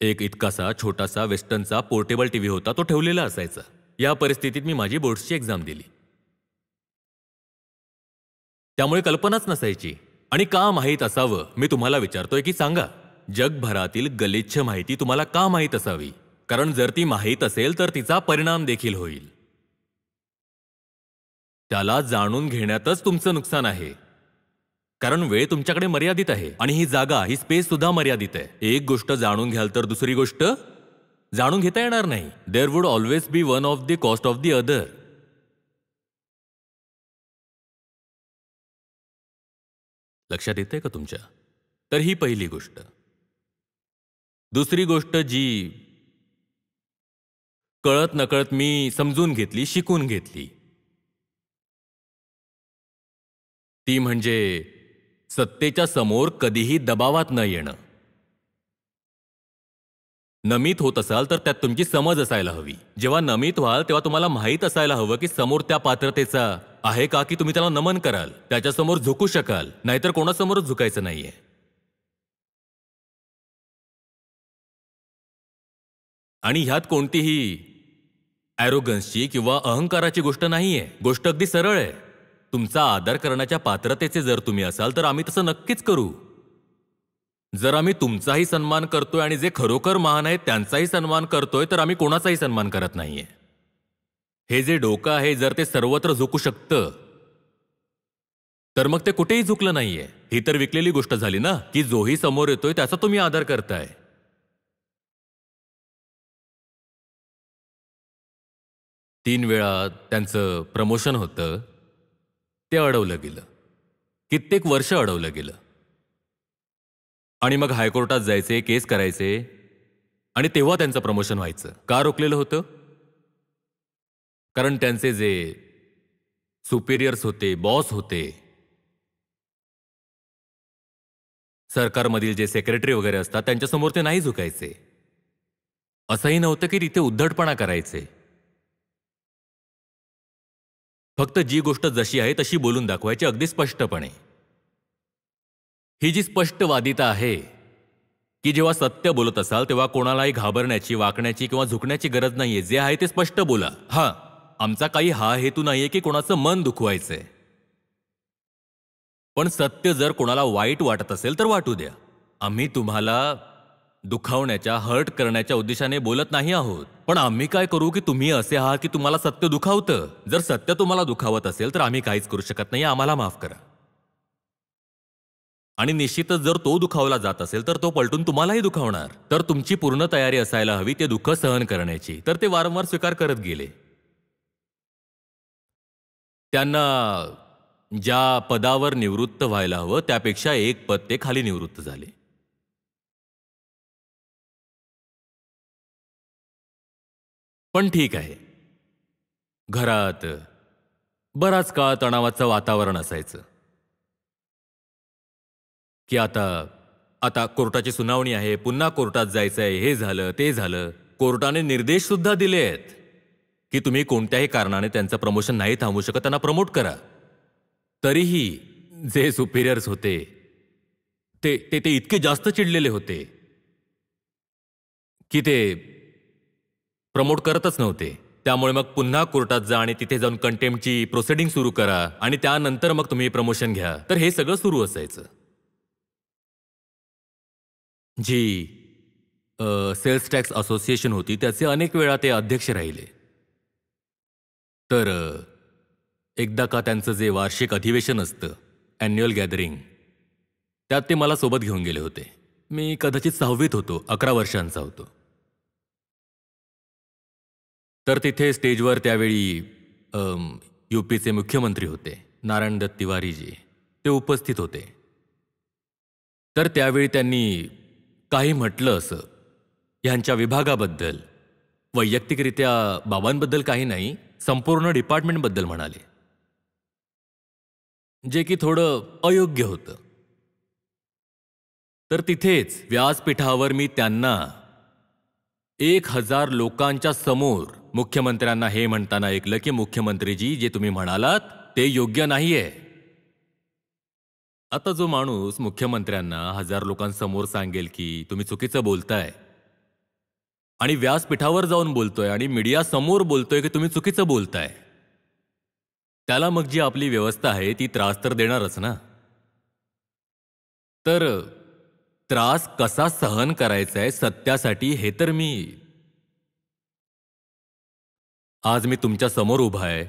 एक इतकासा छोटासा वेस्टर्नचा पोर्टेबल टीव्ही होता, तो ठेवलेला असायचा. या परिस्थितीत मी माझी बोर्ड्सची एक्झाम दिली. त्यामुळे कल्पनाच नसायची. आणि का माहीत असावं मी तुम्हाला विचारतोय की सांगा, जगभरातील गलिच्छ माहिती तुम्हाला का माहीत असावी? कारण जर ती माहीत असेल तर तिचा परिणाम देखील होईल. त्याला जाणून घेण्यातच तुमचं नुकसान आहे. कारण वेळ तुमच्याकडे मर्यादित आहे आणि ही जागा, ही स्पेस सुद्धा मर्यादित आहे. एक गोष्ट जाणून घ्याल तर दुसरी गोष्ट जाणून घेता येणार नाही. There would always be one of the cost of the other. लक्षात येते का तुमच्या? तर ही पहिली गोष्ट. दुसरी गोष्ट जी कळत नकळत मी समजून घेतली, शिकून घेतली, ती म्हणजे सत्तेच्या समोर कधीही दबावात न येणं. नमित होत असाल तर त्यात तुमची समज असायला हवी. जेव्हा नमित व्हाल तेव्हा तुम्हाला माहीत असायला हवं की समोर त्या पात्रतेचा आहे का, की तुम्ही त्याला नमन कराल, त्याच्यासमोर झुकू शकाल, नाहीतर कोणासमोरच झुकायचं नाहीये. आणि ह्यात कोणतीही ॲरोगन्सची किंवा अहंकाराची गोष्ट नाहीये. गोष्ट अगदी सरळ आहे. तुमचा आदर करण्याच्या पात्रतेचे जर तुम्ही असाल तर आम्ही तसं नक्कीच करू. जर आम्ही तुमचाही सन्मान करतोय आणि जे खरोखर महान आहेत त्यांचाही सन्मान करतोय, तर आम्ही कोणाचाही सन्मान करत नाहीये. हे जे डोकं आहे जर ते सर्वत्र झुकू शकतं, तर मग ते कुठेही झुकलं नाहीये. ही तर विकलेली गोष्ट झाली ना, की जोही समोर येतोय त्याचा तुम्ही आदर करताय. तीन वेळा त्यांचं प्रमोशन होतं, ते अडवलं गेलं. कित्येक वर्ष अडवलं गेलं. आणि मग हायकोर्टात जायचे, केस करायचे आणि तेव्हा त्यांचं प्रमोशन व्हायचं. का रोखलेलं होतं? कारण त्यांचे जे सुपिरियर्स होते, बॉस होते, सरकारमधील जे सेक्रेटरी वगैरे असतात त्यांच्यासमोर ते नाही झुकायचे. असंही नव्हतं की तिथे उद्धटपणा करायचे. फक्त जी गोष्ट जशी आहे तशी बोलून दाखवायची, अगदी स्पष्टपणे. ही जी स्पष्टवादिता आहे की जेव्हा सत्य बोलत असाल तेव्हा कोणालाही घाबरण्याची, वाकण्याची किंवा झुकण्याची गरज नाहीये. जे आहे ते स्पष्ट बोला. आमचा काही हा हेतू नाहीये की कोणाचं मन दुखवायचंय. पण सत्य जर कोणाला वाईट वाटत असेल तर वाटू द्या. आम्ही तुम्हाला दुखावण्याच्या, हर्ट करण्याच्या उद्देशाने बोलत नाही आहोत. पण आम्ही काय करू की तुम्ही असे आहात की तुम्हाला सत्य दुखावतं. जर सत्य तुम्हाला दुखावत असेल तर आम्ही काहीच करू शकत नाही. आम्हाला माफ करा. आणि निश्चितच जर तो दुखावला जात असेल तर तो पलटून तुम्हालाही दुखावणार. तर तुमची पूर्ण तयारी असायला हवी ते दुःख सहन करण्याची. तर ते वारंवार स्वीकार करत गेले. त्यांना ज्या पदावर निवृत्त व्हायला हवं त्यापेक्षा एक पद ते खाली निवृत्त झाले. पण ठीक आहे. घरात बराच काळ तणावाचं वातावरण असायचं की आता कोर्टाची सुनावणी आहे, पुन्हा कोर्टात जायचंय, हे झालं ते झालं. कोर्टाने निर्देश सुद्धा दिले आहेत की तुम्ही कोणत्याही कारणाने त्यांचं प्रमोशन नाही थांबवू शकत, त्यांना प्रमोट करा. तरीही जे सुपिरियर्स होते ते ते ते इतके जास्त चिडलेले होते की ते प्रमोट करतच नव्हते. त्यामुळे मग पुन्हा कोर्टात जा आणि तिथे जाऊन कंटेम्प्टची प्रोसिडिंग सुरू करा आणि त्यानंतर मग तुम्ही प्रमोशन घ्या. तर हे सगळं सुरू असायचं. जी सेल्स टॅक्स असोसिएशन होती त्याचे अनेक वेळा ते अध्यक्ष राहिले. तर एकदा का त्यांचं जे वार्षिक अधिवेशन असतं, ॲन्युअल गॅदरिंग, त्यात ते मला सोबत घेऊन गेले होते. मी कदाचित 6वीत होतो, 11 वर्षांचा होतो. तर तिथे स्टेजवर त्यावेळी यूपीचे मुख्यमंत्री होते, नारायण दत्त तिवारीजी, ते उपस्थित होते. तर त्यावेळी त्यांनी काही म्हटलं असं ह्यांच्या विभागाबद्दल, वैयक्तिकरित्या बाबांबद्दल काही नाही, संपूर्ण डिपार्टमेंटबद्दल म्हणाले, जे की थोडं अयोग्य होतं. तर तिथेच व्यासपीठावर मी त्यांना 1000 लोकांच्या समोर मुख्यमंत्र्यांना हे म्हणताना ऐकलं की मुख्यमंत्रीजी, जे तुम्ही म्हणालात ते योग्य नाहीये. आता जो माणूस मुख्यमंत्र्यांना 1000 लोकांसमोर सांगेल की तुम्ही चुकीचं बोलताय आणि व्यासपीठावर जाऊन बोलतोय आणि मीडिया समोर बोलतोय की तुम्ही चुकीचं बोलताय, त्याला मग जी आपली व्यवस्था आहे ती त्रास तर देणारच ना. तर त्रास कसा सहन करायचा आहे सत्यासाठी, हे तर आज मी तुमच्या समोर उभा आहे.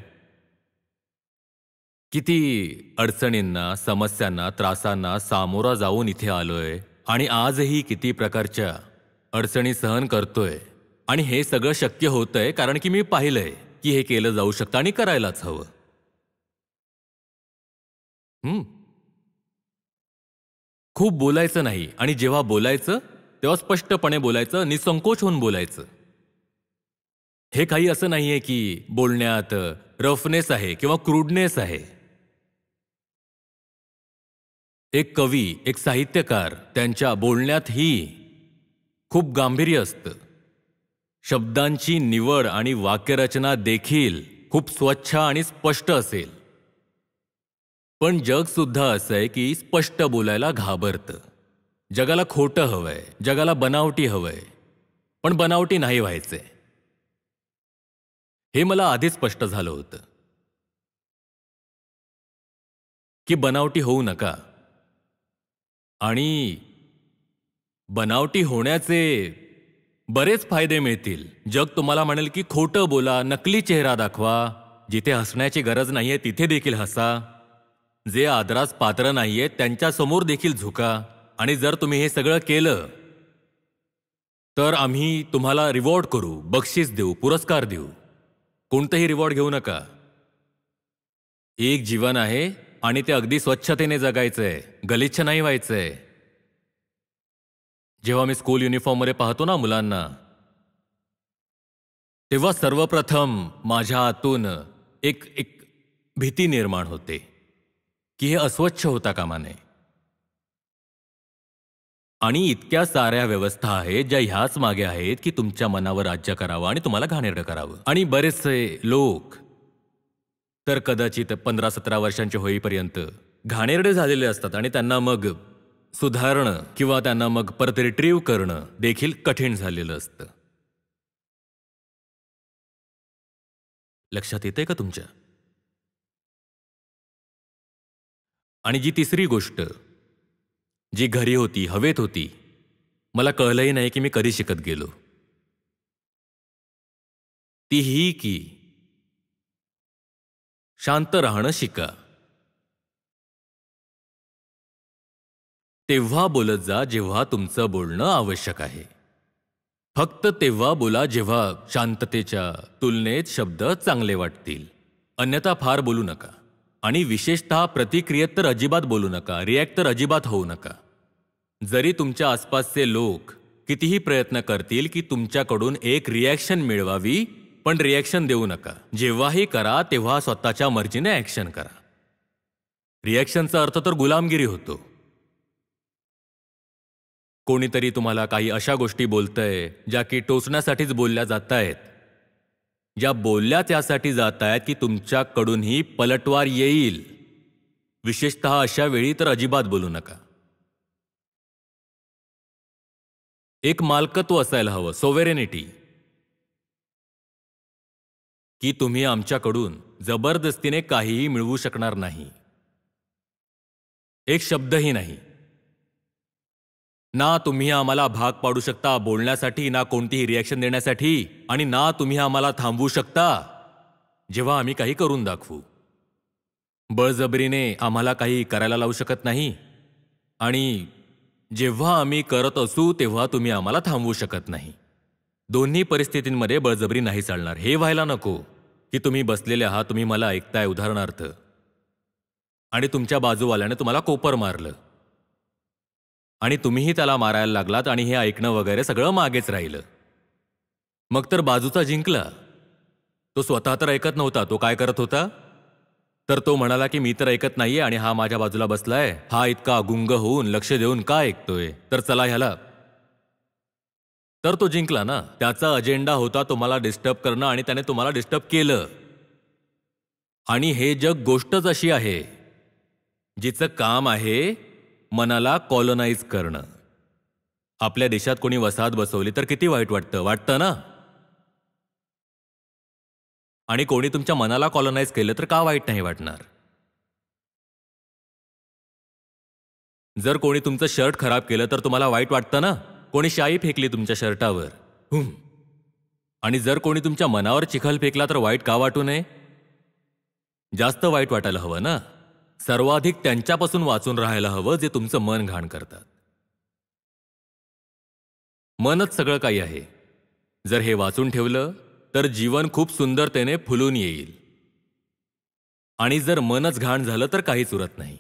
किती अडचणींना, समस्यांना, त्रासांना सामोरा जाऊन इथे आलोय आणि आजही किती प्रकारच्या अडचणी सहन करतोय. आणि हे सगळं शक्य होतंय कारण की मी पाहिलंय की हे केलं जाऊ शकतं आणि करायलाच हवं. खूप बोलायचं नाही आणि जेव्हा बोलायचं तेव्हा स्पष्टपणे बोलायचं, निसंकोच होऊन बोलायचं. हे काही असं नाहीये की बोलण्यात रफनेस आहे किंवा क्रूडनेस आहे. एक कवी, एक साहित्यकार, त्यांच्या बोलण्यातही खूप गांभीर्य असतं. शब्दांची निवड आणि वाक्यरचना देखील खूप स्वच्छ आणि स्पष्ट असेल. पण जग सुद्धा असं आहे की स्पष्ट बोलायला घाबरतं. जगाला खोटं हवंय, जगाला बनावटी हवंय, पण बनावटी नाही व्हायचंय. हे मला आधीच स्पष्ट झालं होतं की बनावटी होऊ नका. आणि बनावटी होण्याचे बरेच फायदे मिळतील. जग तुम्हाला म्हणेल की खोटं बोला, नकली चेहरा दाखवा, जिथे हसण्याची गरज नाहीये तिथे देखील हसा, जे आदरास पात्र नाहीये त्यांच्यासमोर देखील झुका. आणि जर तुम्ही हे सगळं केलं तर आम्ही तुम्हाला रिवॉर्ड करू, बक्षीस देऊ, पुरस्कार देऊ. कोणतंही रिवॉर्ड घेऊ नका. एक जीवन आहे आणि ते अगदी स्वच्छतेने जगायचंय, गलिच्छ नाही व्हायचंय. जेव्हा मी स्कूल युनिफॉर्ममध्ये पाहतो ना मुलांना, तेव्हा सर्वप्रथम माझ्या आतून एक भीती निर्माण होते की हे अस्वच्छ होता कामा नये. आणि इतक्या साऱ्या व्यवस्था आहेत ज्या ह्याच मागे आहेत की तुमच्या मनावर राज्य करावं आणि तुम्हाला घाणेरडं करावं. आणि बरेचसे लोक तर कदाचित 15-17 वर्षांचे होईपर्यंत घाणेरडे झालेले असतात आणि त्यांना मग सुधारणं किंवा त्यांना मग परत रिट्रीव्ह करणं देखील कठीण झालेलं असतं. लक्षात येतंय का तुमच्या? आणि जी तिसरी गोष्ट जी घरी होती, हवेत होती, मला कळलंही नाही की मी कधी शिकत गेलो, ती ही की शांत राहणं शिका. तेव्हा बोलत जा जेव्हा तुमचं बोलणं आवश्यक आहे. फक्त तेव्हा बोला जेव्हा शांततेच्या तुलनेत शब्द चांगले वाटतील. अन्यथा फार बोलू नका. आणि विशेषतः प्रतिक्रियेत तर अजिबात बोलू नका, रिॲक्ट तर अजिबात होऊ नका. जरी तुमच्या आसपासचे लोक कितीही प्रयत्न करतील की तुमच्याकडून एक रिॲक्शन मिळवावी, पण रिॲक्शन देऊ नका. जेव्हाही करा तेव्हा स्वतःच्या मर्जीने ॲक्शन करा. रिॲक्शनचा अर्थ तर गुलामगिरी होतो. कोणीतरी तुम्हाला काही अशा गोष्टी बोलतंय ज्या की टोचण्यासाठीच बोलल्या जात आहेत, ज्या बोलल्या त्यासाठी जात आहेत की तुमच्याकडूनही पलटवार येईल. विशेषतः अशा वेळी तर अजिबात बोलू नका. एक मालकत्व असायला हवं, सोव्हेरेनिटी, की तुम्ही आमच्याकडून जबरदस्तीने काहीही मिळवू शकणार नाही. एक शब्दही नाही. ना तुम्ही आम्हाला भाग पाडू शकता बोलण्यासाठी, ना कोणतीही रिॲक्शन देण्यासाठी, आणि ना तुम्ही आम्हाला थांबवू शकता जेव्हा आम्ही काही करून दाखवू. बळजबरीने आम्हाला काही करायला लावू शकत नाही, आणि जेव्हा आम्ही करत असू तेव्हा तुम्ही आम्हाला थांबवू शकत नाही. दोन्ही परिस्थितींमध्ये बळजबरी नाही चालणार. हे व्हायला नको की तुम्ही बसलेले आहात, तुम्ही मला ऐकताय उदाहरणार्थ, आणि तुमच्या बाजूवाल्याने तुम्हाला कोपर मारलं आणि तुम्हीही त्याला मारायला लागलात आणि हे ऐकणं वगैरे सगळं मागेच राहिलं. मग तर बाजूचा जिंकला. तो स्वतः तर ऐकत नव्हता. तो काय करत होता? तर तो म्हणाला की मी तर ऐकत नाहीये आणि हा माझ्या बाजूला बसलाय, हा इतका गुंग होऊन लक्ष देऊन का ऐकतोय, तर चला ह्याला. तर तो जिंकला ना. त्याचा अजेंडा होता तुम्हाला डिस्टर्ब करणं आणि त्याने तुम्हाला डिस्टर्ब केलं. आणि हे जग गोष्टच अशी आहे जिचं काम आहे मनाला कॉलोनाइज करणं. आपल्या देशात कोणी वसाहत बसवली तर किती वाईट वाटतं ना. आणि कोणी तुमच्या मनाला कॉलोनाइज केलं तर का वाईट नाही वाटणार. जर कोणी तुमचं शर्ट खराब केलं तर तुम्हाला वाईट वाटतं ना. कोणी शाई फेकली तुमच्या शर्टावर, आणि जर कोणी तुमच्या मनावर चिखल फेकला तर वाईट का वाटू नये? जास्त वाईट वाटायला हवं ना. सर्वाधिक त्यांच्यापासून वाचून राहायला हवं जे तुमचं मन घाण करतात. मनच सगळं काही आहे. जर हे वाचून ठेवलं तर जीवन खूप सुंदरतेने फुलून येईल. आणि जर मनच घाण झालं तर काहीच उरत नाही.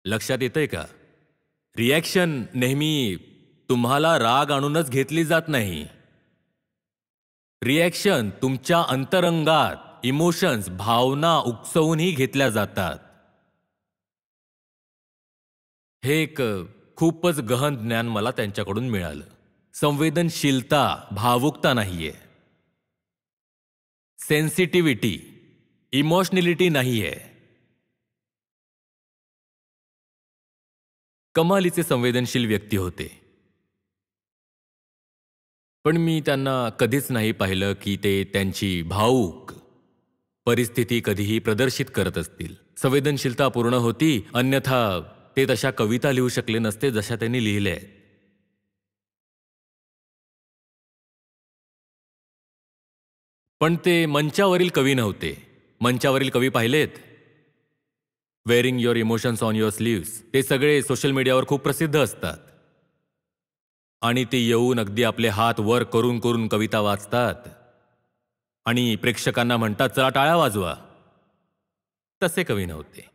लक्षात येतंय का? रिॲक्शन नेहमी तुम्हाला राग आणूनच घेतली जात नाही. रिॲक्शन तुमच्या अंतरंगात इमोशन्स, भावना उकसवूनही घेतल्या जातात. हे एक खूपच गहन ज्ञान मला त्यांच्याकडून मिळालं. संवेदनशीलता भावुकता नाहीये, सेन्सिटिव्हिटी, इमोशनॅलिटी नाहीये. कमालीचे संवेदनशील व्यक्ती होते, पण मी त्यांना कधीच नाही पाहिलं की ते त्यांची भावूक परिस्थिती कधीही प्रदर्शित करत असतील. संवेदनशीलता पूर्ण होती, अन्यथा ते तशा कविता लिहू शकले नसते जशा त्यांनी लिहिल्या आहेत. पण ते मंचावरील कवी नव्हते. मंचावरील कवी पाहिलेत? Wearing your emotions on your sleeves. ते सगळे सोशल मीडियावर खूप प्रसिद्ध असतात. आणि ते येऊन अगदी आपले हात वर करून करून कविता वाचतात आणि प्रेक्षकांना म्हणतात चला टाळ्या वाजवा. तसे कवी नव्हते.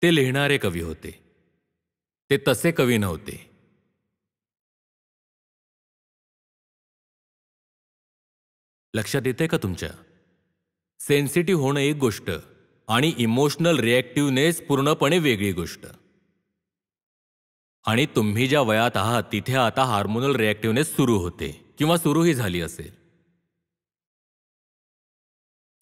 ते लिहिणारे कवी होते. ते तसे कवी नव्हते. लक्षात येते का तुमच्या? सेन्सिटिव्ह होणं एक गोष्ट आणि इमोशनल रिॲक्टिव्हनेस पूर्णपणे वेगळी गोष्ट. आणि तुम्ही ज्या वयात आहात तिथे आता हार्मोनल रिॲक्टिव्हनेस सुरू होते किंवा सुरूही झाली असेल.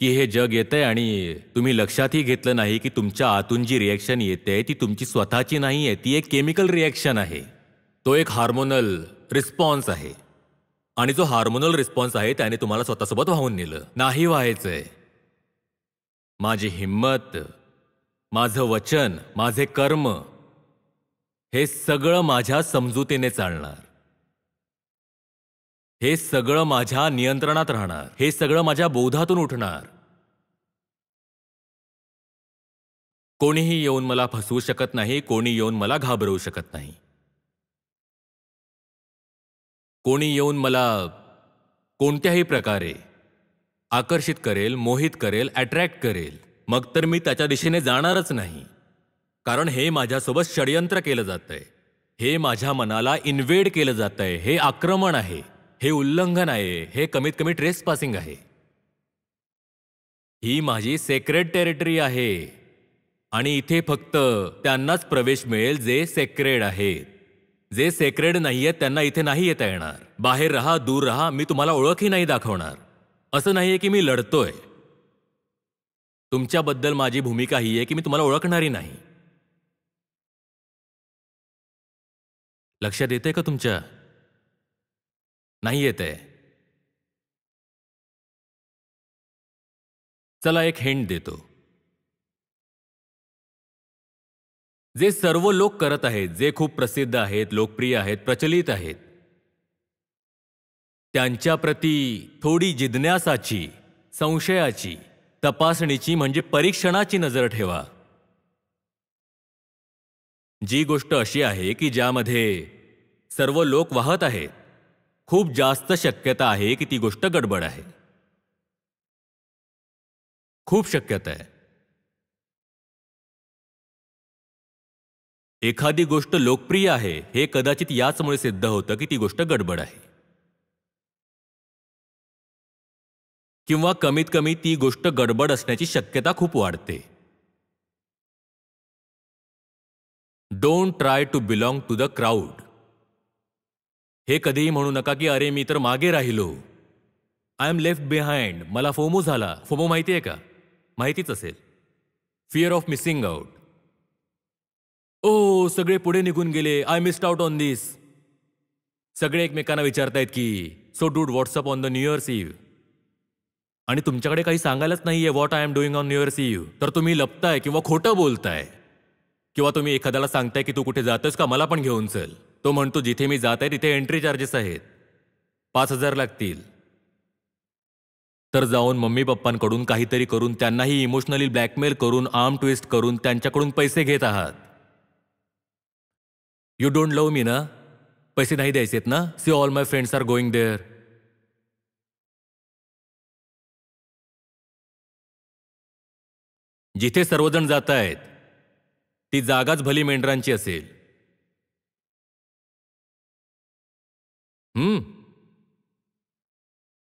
की हे जग येतंय आणि तुम्ही लक्षातही घेतलं नाही की तुमच्या आतून जी रिॲक्शन येते ती तुमची स्वतःची नाही आहे, ती एक केमिकल रिॲक्शन आहे. तो एक हार्मोनल रिस्पॉन्स आहे. आणि जो हार्मोनल रिस्पॉन्स आहे त्याने तुम्हाला स्वतःसोबत वाहून नेलं. नाही व्हायचंय. माझी हिम्मत, माझं वचन, माझे कर्म हे सगळं माझ्या समजुतीने चालणार. हे सगळं माझ्या नियंत्रणात राहणार. हे सगळं माझ्या बोधातून उठणार. कोणीही येऊन मला फसवू शकत नाही. कोणी येऊन मला घाबरवू शकत नाही. कोणी येऊन मला कोणत्याही प्रकारे आकर्षित करेल, मोहित करेल, अट्रॅक्ट करेल, मग तर मी त्याच्या दिशेने जाणारच नाही. कारण हे माझ्यासोबत षडयंत्र केलं जातंय. हे माझ्या मनाला इन्व्हेड केलं जातंय. हे आक्रमण आहे. हे उल्लंघन आहे. हे कमीत कमी ट्रेस पासिंग आहे. ही माझी सेक्रेड टेरिटरी आहे. आणि इथे फक्त त्यांनाच प्रवेश मिळेल जे सेक्रेड आहेत. जे सेक्रेड नाहीयेत त्यांना इथे नाही येता येणार. बाहेर रहा, दूर रहा, मी तुम्हाला ओळखही नाही दाखवणार. असं नाहीये की मी लढतोय. तुमच्याबद्दल माझी भूमिका ही आहे की मी तुम्हाला ओळखणारी नाही. लक्षात येते का तुमच्या? नाही येते. चला एक हिंट देतो. जे सर्व लोक करत आहेत, जे खूप प्रसिद्ध आहेत, लोकप्रिय आहेत, प्रचलित आहेत, त्यांच्याप्रती थोडी जिज्ञासाची, संशयाची, तपासणीची म्हणजे परीक्षणाची नजर ठेवा. जी गोष्ट अशी आहे की ज्यामध्ये सर्व लोक वाहत आहेत, खूप जास्त शक्यता आहे की ती गोष्ट गडबड आहे. खूप शक्यता आहे. एखादी गोष्ट लोकप्रिय आहे हे कदाचित याचमुळे सिद्ध होतं की ती गोष्ट गडबड आहे, किंवा कमीत कमी ती गोष्ट गडबड असण्याची शक्यता खूप वाढते. Don't try to belong to the crowd. हे कधीही म्हणू नका की अरे मी तर मागे राहिलो, आय एम लेफ्ट बिहाइंड, मला फोमो झाला. फोमो माहिती आहे का? माहितीच असेल. Fear of missing out. Oh सगळे पुढे निघून गेले, I missed out on this. सगळे एकमेकांना विचारतायत की so dude what's up on the new year's eve, आणि तुमच्याकडे काही सांगायलाच नाहीये what I am doing on new year's eve. तर तुम्ही लपताय किंवा खोटं बोलताय, किंवा तुम्ही एखाद्याला सांगताय की तू कुठे जातोस का, मला पण घेऊन चल. तो म्हणतो जिथे मी जात आहे तिथे एंट्री चार्जेस आहेत, 5,000 लागतील. तर जाऊन मम्मी पप्पांकडून काहीतरी करून त्यांनाही इमोशनली ब्लॅकमेल करून, आर्म ट्विस्ट करून त्यांच्याकडून पैसे घेत आहात. यू डोंट लव्ह मी ना? पैसे नाही द्यायचेत ना? See all my friends are going there. जिथे सर्वजण जात आहेत ती जागाच भली मेंढरांची असेल.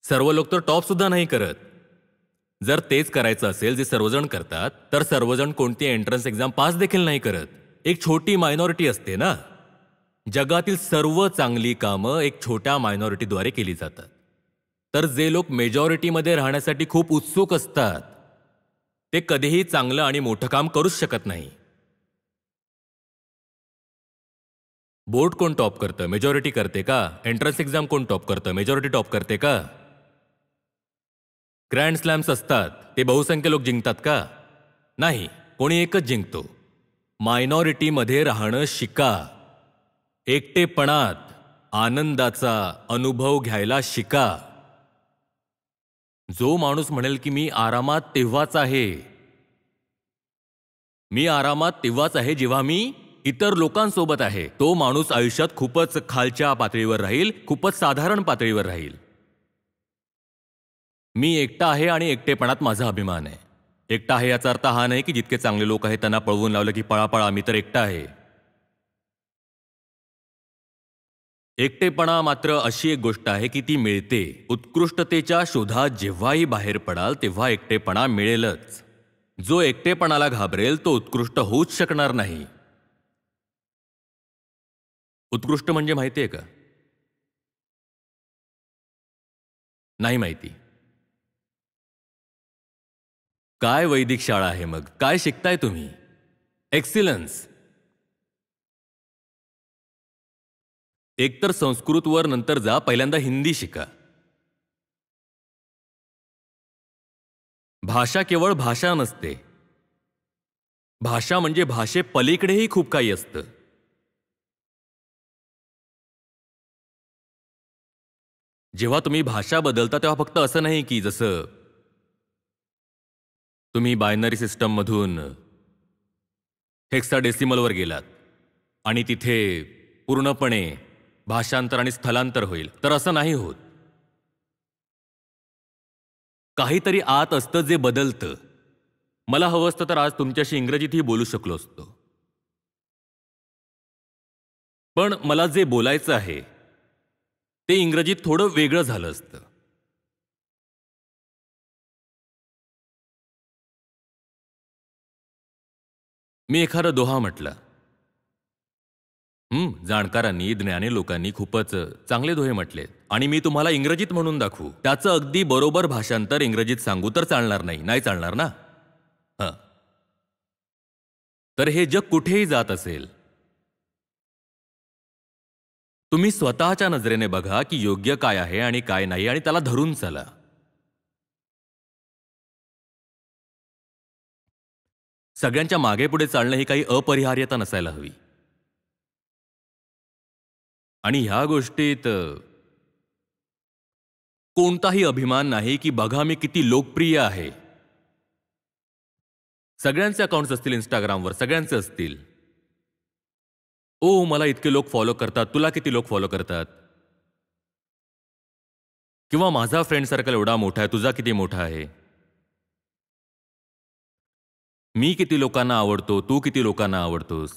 सर्व लोक तर टॉप सुद्धा नाही करत. जर तेच करायचं असेल जे सर्वजण करतात, तर सर्वजण कोणती एंट्रन्स एक्झाम पास देखील नाही करत. एक छोटी मायनॉरिटी असते ना. जगातील सर्व चांगली कामं एक छोट्या मायनॉरिटीद्वारे केली जातात. तर जे लोक मेजॉरिटीमध्ये राहण्यासाठी खूप उत्सुक असतात ते कधीही चांगलं आणि मोठं काम करूच शकत नाही. बोर्ड कोण टॉप करतं? मेजॉरिटी करते का? एंट्रन्स एक्झाम कोण टॉप करतं? मेजॉरिटी टॉप करते का? ग्रँड स्लॅम्स असतात, ते बहुसंख्य लोक जिंकतात का? नाही, कोणी एकच जिंकतो. मायनॉरिटीमध्ये राहणं शिका. एकटेपणात आनंदाचा अनुभव घ्यायला शिका. जो माणूस म्हणेल की मी आरामात तेव्हाच आहे, मी आरामात तेव्हाच आहे जेव्हा मी इतर लोकांसोबत आहे, तो माणूस आयुष्यात खूपच खालच्या पातळीवर राहील, खूपच साधारण पातळीवर राहील. मी एकटा आहे आणि एकटेपणात माझा अभिमान आहे. एकटा आहे याचा अर्थ हा नाही की जितके चांगले लोक आहेत त्यांना पळवून लावलं की पळा मी तर एकटा आहे. एकटेपणा मात्र अशी एक गोष्ट आहे की ती मिळते. उत्कृष्टतेच्या शोधात जेव्हाही बाहेर पडाल तेव्हा एकटेपणा मिळेलच. जो एकटेपणाला घाबरेल तो उत्कृष्ट होऊच शकणार नाही. उत्कृष्ट म्हणजे माहितीये का? नाही माहिती. काय वैदिक शाळा आहे मग? काय शिकताय तुम्ही? एक्सिलन्स. एकतर संस्कृतवर नंतर जा, पहिल्यांदा हिंदी शिका. भाषा केवळ भाषा नसते. भाषा म्हणजे भाषेपलीकडेही खूप काही असतं. जेव्हा तुम्ही भाषा बदलता तेव्हा फक्त असं नाही की जसं तुम्ही बायनरी सिस्टममधून हेक्साडेसिमलवर गेलात आणि तिथे पूर्णपणे भाषांतर आणि स्थलांतर होईल, तर असं नाही होत. काहीतरी आत असतं जे बदलतं. मला हवं असतं तर आज तुमच्याशी इंग्रजीतही बोलू शकलो असतो, पण मला जे बोलायचं आहे ते इंग्रजीत थोडं वेगळं झालं असतं. मी एखादा दोहा म्हटला, जाणकारांनी ज्ञानी लोकांनी खूपच चांगले दोहे म्हटलेत आणि मी तुम्हाला इंग्रजीत म्हणून दाखवू. त्याचं अगदी बरोबर भाषांतर इंग्रजीत सांगू तर चालणार नाही, नाही चालणार ना. हं. तर हे जग कुठेही जात असेल, तुम्ही स्वतःच्या नजरेने बघा की योग्य काय आहे आणि काय नाही आणि त्याला धरून चला. सगळ्यांच्या मागे पुढे चालणं ही काही अपरिहार्यता नसायला हवी. आणि ह्या गोष्टीत कोणताही अभिमान नाही की बघा मी किती लोकप्रिय आहे. सगळ्यांचे अकाउंट्स असतील इंस्टाग्रामवर, सगळ्यांचे असतील. ओ मला इतके लोक फॉलो करतात, तुला किती लोक फॉलो करतात, किंवा माझा फ्रेंड सर्कल एवढा मोठा आहे, तुझा किती मोठा आहे, मी किती लोकांना आवडतो, तू किती लोकांना आवडतोस.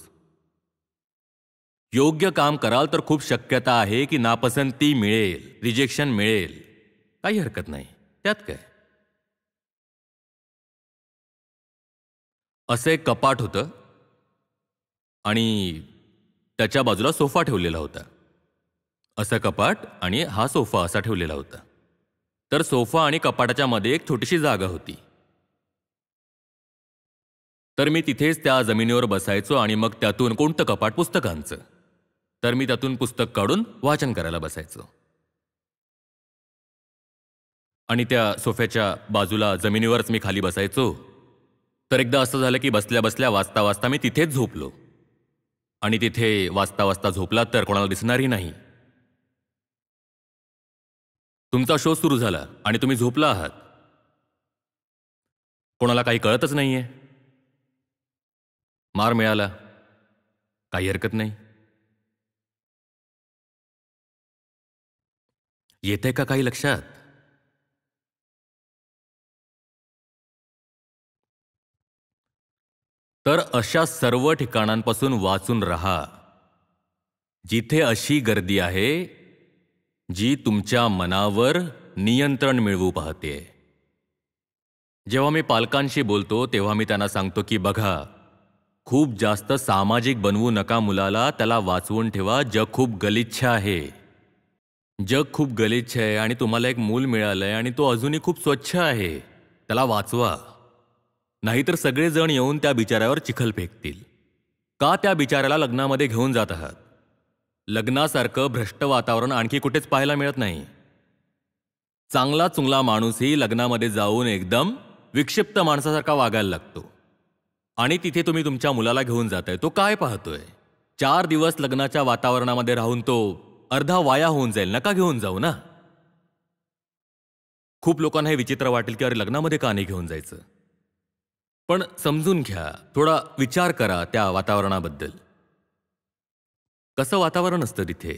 योग्य काम कराल तर खूप शक्यता आहे की नापसंती मिळेल, रिजेक्शन मिळेल, काही हरकत नाही त्यात काय. असं एक कपाट होतं आणि त्याच्या बाजूला सोफा ठेवलेला होता. असं कपाट आणि हा सोफा असा ठेवलेला होता. तर सोफा आणि कपाटाच्या मध्ये एक छोटीशी जागा होती. तर मी तिथेच त्या जमिनीवर बसायचो आणि मग त्यातून कोणतं कपाट, पुस्तकांचं, तर मी त्यातून पुस्तक काढून वाचन करायला बसायचो. आणि त्या सोफ्याच्या बाजूला जमिनीवरच मी खाली बसायचो. तर एकदा असं झालं की बसल्या बसल्या वाचता वाचता मी तिथेच झोपलो. आणि तिथे वाचता वाचता झोपला तर कोणाला दिसणारही नाही. तुमचा शो सुरू झाला आणि तुम्ही झोपला आहात, कोणाला काही कळतच नाहीये. मार मिळाला, काही हरकत नाही. येतंय का काही लक्षात? तर अशा सर्व ठिकाणांपासून वाचून राहा जिथे अशी गर्दी आहे जी तुमच्या मनावर नियंत्रण मिळवू पाहते. जेव्हा मी पालकांशी बोलतो तेव्हा मी त्यांना सांगतो की बघा, खूप जास्त सामाजिक बनवू नका मुलाला, त्याला वाचवून ठेवा. जग खूप गलिच्छ आहे. जग खूप गलिच्छ आहे आणि तुम्हाला एक मूल मिळालंय आणि तो अजूनही खूप स्वच्छ आहे. त्याला वाचवा. नाहीतर सगळेजण येऊन त्या बिचाऱ्यावर चिखल फेकतील. का त्या बिचाऱ्याला लग्नामध्ये घेऊन जात आहात? लग्नासारखं भ्रष्ट वातावरण आणखी कुठेच पाहायला मिळत नाही. चांगला चुंगला माणूसही लग्नामध्ये जाऊन एकदम विक्षिप्त माणसासारखा वागायला लागतो. आणि तिथे तुम्ही तुमच्या मुलाला घेऊन जाताय, तो काय पाहतोय? 4 दिवस लग्नाच्या वातावरणामध्ये राहून तो अर्धा वाया होऊन जाईल. नका घेऊन जाऊ ना. खूप लोकांना हे विचित्र वाटेल की अरे लग्नामध्ये का नाही घेऊन जायचं. पण समजून घ्या, थोडा विचार करा त्या वातावरणाबद्दल. कसं वातावरण असतं तिथे?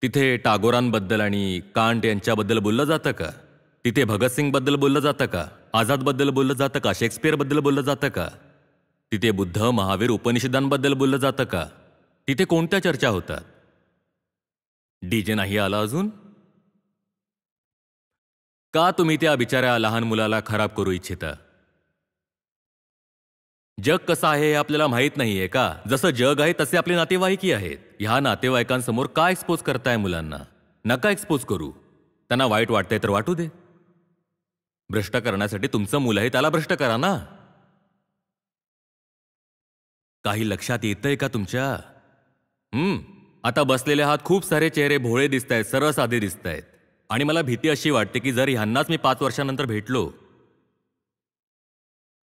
तिथे टागोरांबद्दल आणि कांट यांच्याबद्दल बोललं जातं का? तिथे भगतसिंगबद्दल बोललं जातं का? आझादबद्दल बोललं जातं का? शेक्सपियरबद्दल बोललं जातं का? तिथे बुद्ध, महावीर, उपनिषदांबद्दल बोललं जातं का? तिथे कोणत्या चर्चा होतात? डीजे नाही आला अजून? का तुम्ही त्या बिचाऱ्या लहान मुलाला खराब करू इच्छिता? जग कसं आहे हे आपल्याला माहीत नाहीये का? जसं जग आहे तसे आपले नातेवाईकही आहेत. ह्या नातेवाईकांसमोर का एक्सपोज करताय मुलांना? नका एक्सपोज करू. त्यांना वाईट वाटतंय तर वाटू दे. भ्रष्ट करण्यासाठी तुमचं मुलं आहे, त्याला भ्रष्ट करा ना. काही लक्षात येतंय का तुमच्या? आता बसलेले आहात, खूप सारे चेहरे भोळे दिसतायत, सरळ साधे दिसतायत. आणि मला भीती अशी वाटते की जर ह्यांनाच मी 5 वर्षानंतर भेटलो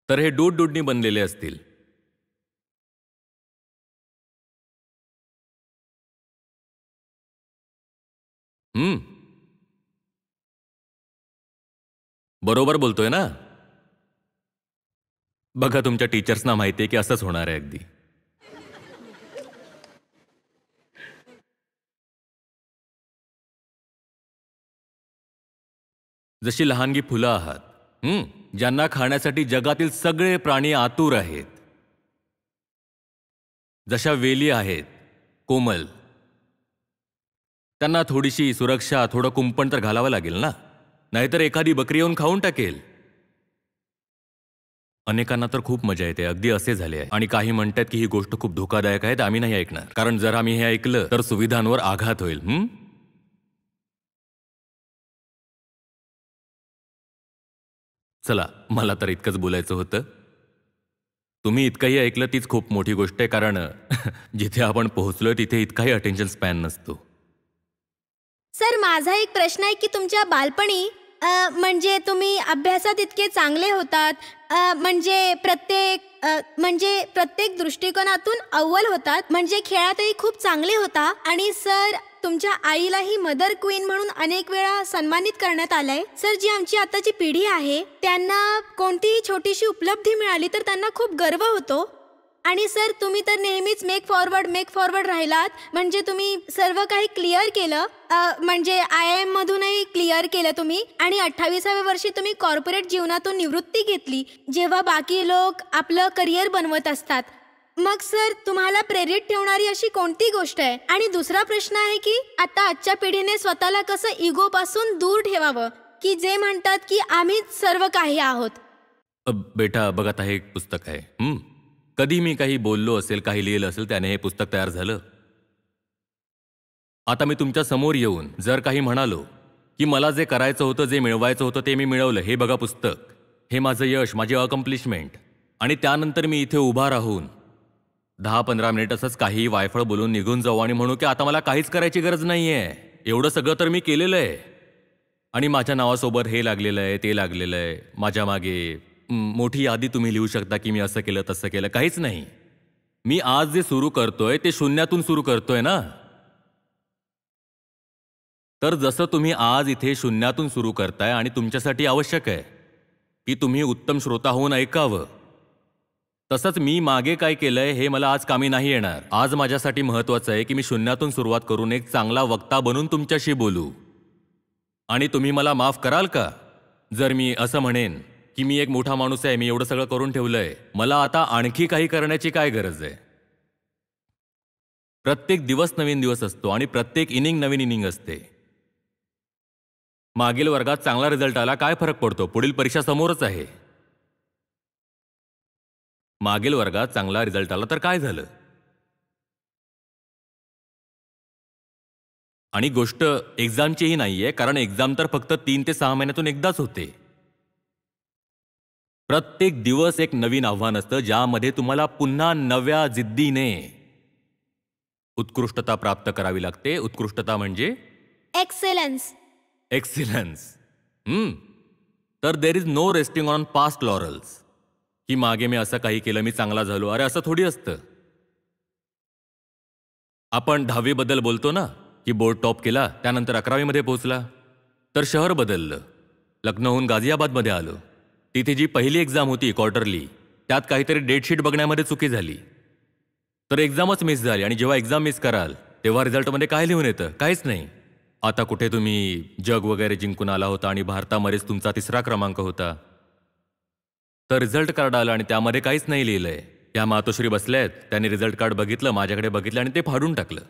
तर हे डूडनी बनलेले असतील. बरोबर बोलतोय ना? बघा, तुमच्या टीचर्सना माहिती आहे की असंच होणार आहे अगदी. जशी लहानगी फुलं आहात, ज्यांना खाण्यासाठी जगातील सगळे प्राणी आतुर आहेत. जशा वेली आहेत, कोमल, त्यांना थोडीशी सुरक्षा, थोडं कुंपण तर घालावं लागेल ना. नाहीतर एखादी बकरी येऊन खाऊन टाकेल. अनेकांना तर खूप मजा येते, अगदी असे झाले आहे. आणि काही म्हणतात की ही गोष्ट खूप धोकादायक आहे, आम्ही नाही ऐकणार, कारण जर आम्ही हे ऐकलं तर सुविधांवर आघात होईल. चला, मला तर इतकंच बोलायचं होतं. तुम्ही इतकंही ऐकलं तीच खूप मोठी गोष्ट आहे, कारण जिथे आपण पोहोचलोय तिथे इतकाही अटेन्शन स्पॅन नसतो. सर, माझा एक प्रश्न आहे की तुमच्या बालपणी म्हणजे तुम्ही अभ्यासात इतके चांगले होतात, म्हणजे प्रत्येक दृष्टिकोनातून अव्वल होतात, म्हणजे खेळातही खूप चांगले होता, आणि सर तुमच्या आईलाही मदर क्वीन म्हणून अनेक वेळा सन्मानित करण्यात आलंय. सर, जी आमची आताची पिढी आहे त्यांना कोणतीही छोटीशी उपलब्धी मिळाली तर त्यांना खूप गर्व होतो. आणि सर, तुम्ही तर नेहमीच मेक फॉरवर्ड राहिलात, म्हणजे तुम्ही सर्व काही क्लिअर केलं, म्हणजे IIM मधूनही क्लिअर केलं तुम्ही, आणि 28व्या वर्षी तुम्ही कॉर्पोरेट जीवनातून निवृत्ती घेतली, जेव्हा बाकी लोक आपलं करिअर बनवत असतात. मग सर, तुम्हाला प्रेरित ठेवणारी अशी कोणती गोष्ट आहे? आणि दुसरा प्रश्न आहे की आता आजच्या पिढीने स्वतःला कसं इगो पासून दूर ठेवावं, की जे म्हणतात की आम्हीच सर्व काही आहोत. बेटा बघ, आता हे एक पुस्तक आहे. कधी मी काही बोललो असेल, काही लिहिलं असेल, त्याने हे पुस्तक तयार झालं. आता मी तुमच्या समोर येऊन जर काही म्हणालो की मला जे करायचं होतं, जे मिळवायचं होतं ते मी मिळवलं, हे बघा पुस्तक, हे माझं यश, माझी अकम्प्लिशमेंट, आणि त्यानंतर मी इथे उभा राहून 10-15 मिनिट असंच काही वायफळ बोलून निघून जाऊ आणि म्हणू की आता मला काहीच करायची गरज नाहीये, एवढं सगळं तर मी केलेलं आहे, आणि माझ्या नावासोबत हे लागलेलं आहे, ते लागलेलं आहे, माझ्या मागे मोठी यादी तुम्ही लिहू शकता की मी असं केलं तसं केलं, काहीच नाही. मी आज जे सुरू करतोय ते शून्यातून सुरू करतोय ना. तर जसं तुम्ही आज इथे शून्यातून सुरू करताय आणि तुमच्यासाठी आवश्यक आहे की तुम्ही उत्तम श्रोता होऊन ऐकावं, तसंच मी मागे काय केलंय हे मला आज कामी नाही येणार. आज माझ्यासाठी महत्वाचं आहे की मी शून्यातून सुरुवात करून एक चांगला वक्ता बनून तुमच्याशी बोलू. आणि तुम्ही मला माफ कराल का जर मी असं म्हणेन की मी एक मोठा माणूस आहे, मी एवढं सगळं करून ठेवलंय, मला आता आणखी काही करण्याची काय गरज आहे? प्रत्येक दिवस नवीन दिवस असतो आणि प्रत्येक इनिंग नवीन इनिंग असते. मागील वर्गात चांगला रिझल्ट आला, काय फरक पडतो? पुढील परीक्षा समोरच आहे. मागील वर्गात चांगला रिझल्ट आला तर काय झालं? आणि गोष्ट एक्झामचीही नाहीये, कारण एक्झाम तर फक्त 3 ते 6 महिन्यातून एकदाच होते. प्रत्येक दिवस एक नवीन आव्हान असतं, ज्यामध्ये तुम्हाला पुन्हा नव्या जिद्दीने उत्कृष्टता प्राप्त करावी लागते. उत्कृष्टता म्हणजे एक्सेलन्स. तर there is no resting on past laurels, की मागे मी असं काही केलं, मी चांगला झालो. अरे असं थोडी असतं. आपण 10वी बद्दल बोलतो ना, की बोर्ड टॉप केला, त्यानंतर 11वी मध्ये पोहोचला, तर शहर बदललं, लखनौहून गाझियाबादमध्ये आलो. तिथे जी पहिली एक्झाम होती क्वार्टरली, त्यात काहीतरी डेटशीट बघण्यामध्ये चुकी झाली, तर एक्झामच मिस झाली. आणि जेव्हा एक्झाम मिस कराल तेव्हा रिझल्टमध्ये काय लिहून येतं? काहीच नाही. आता कुठे तुम्ही जग वगैरे जिंकून आला होता आणि भारतामध्येच तुमचा 3रा क्रमांक होता, तर रिझल्ट कार्ड आलं आणि त्यामध्ये काहीच नाही लिहिलंय. त्या मातोश्री बसल्यात, त्यांनी रिझल्ट कार्ड बघितलं, माझ्याकडे बघितलं आणि ते फाडून टाकलं.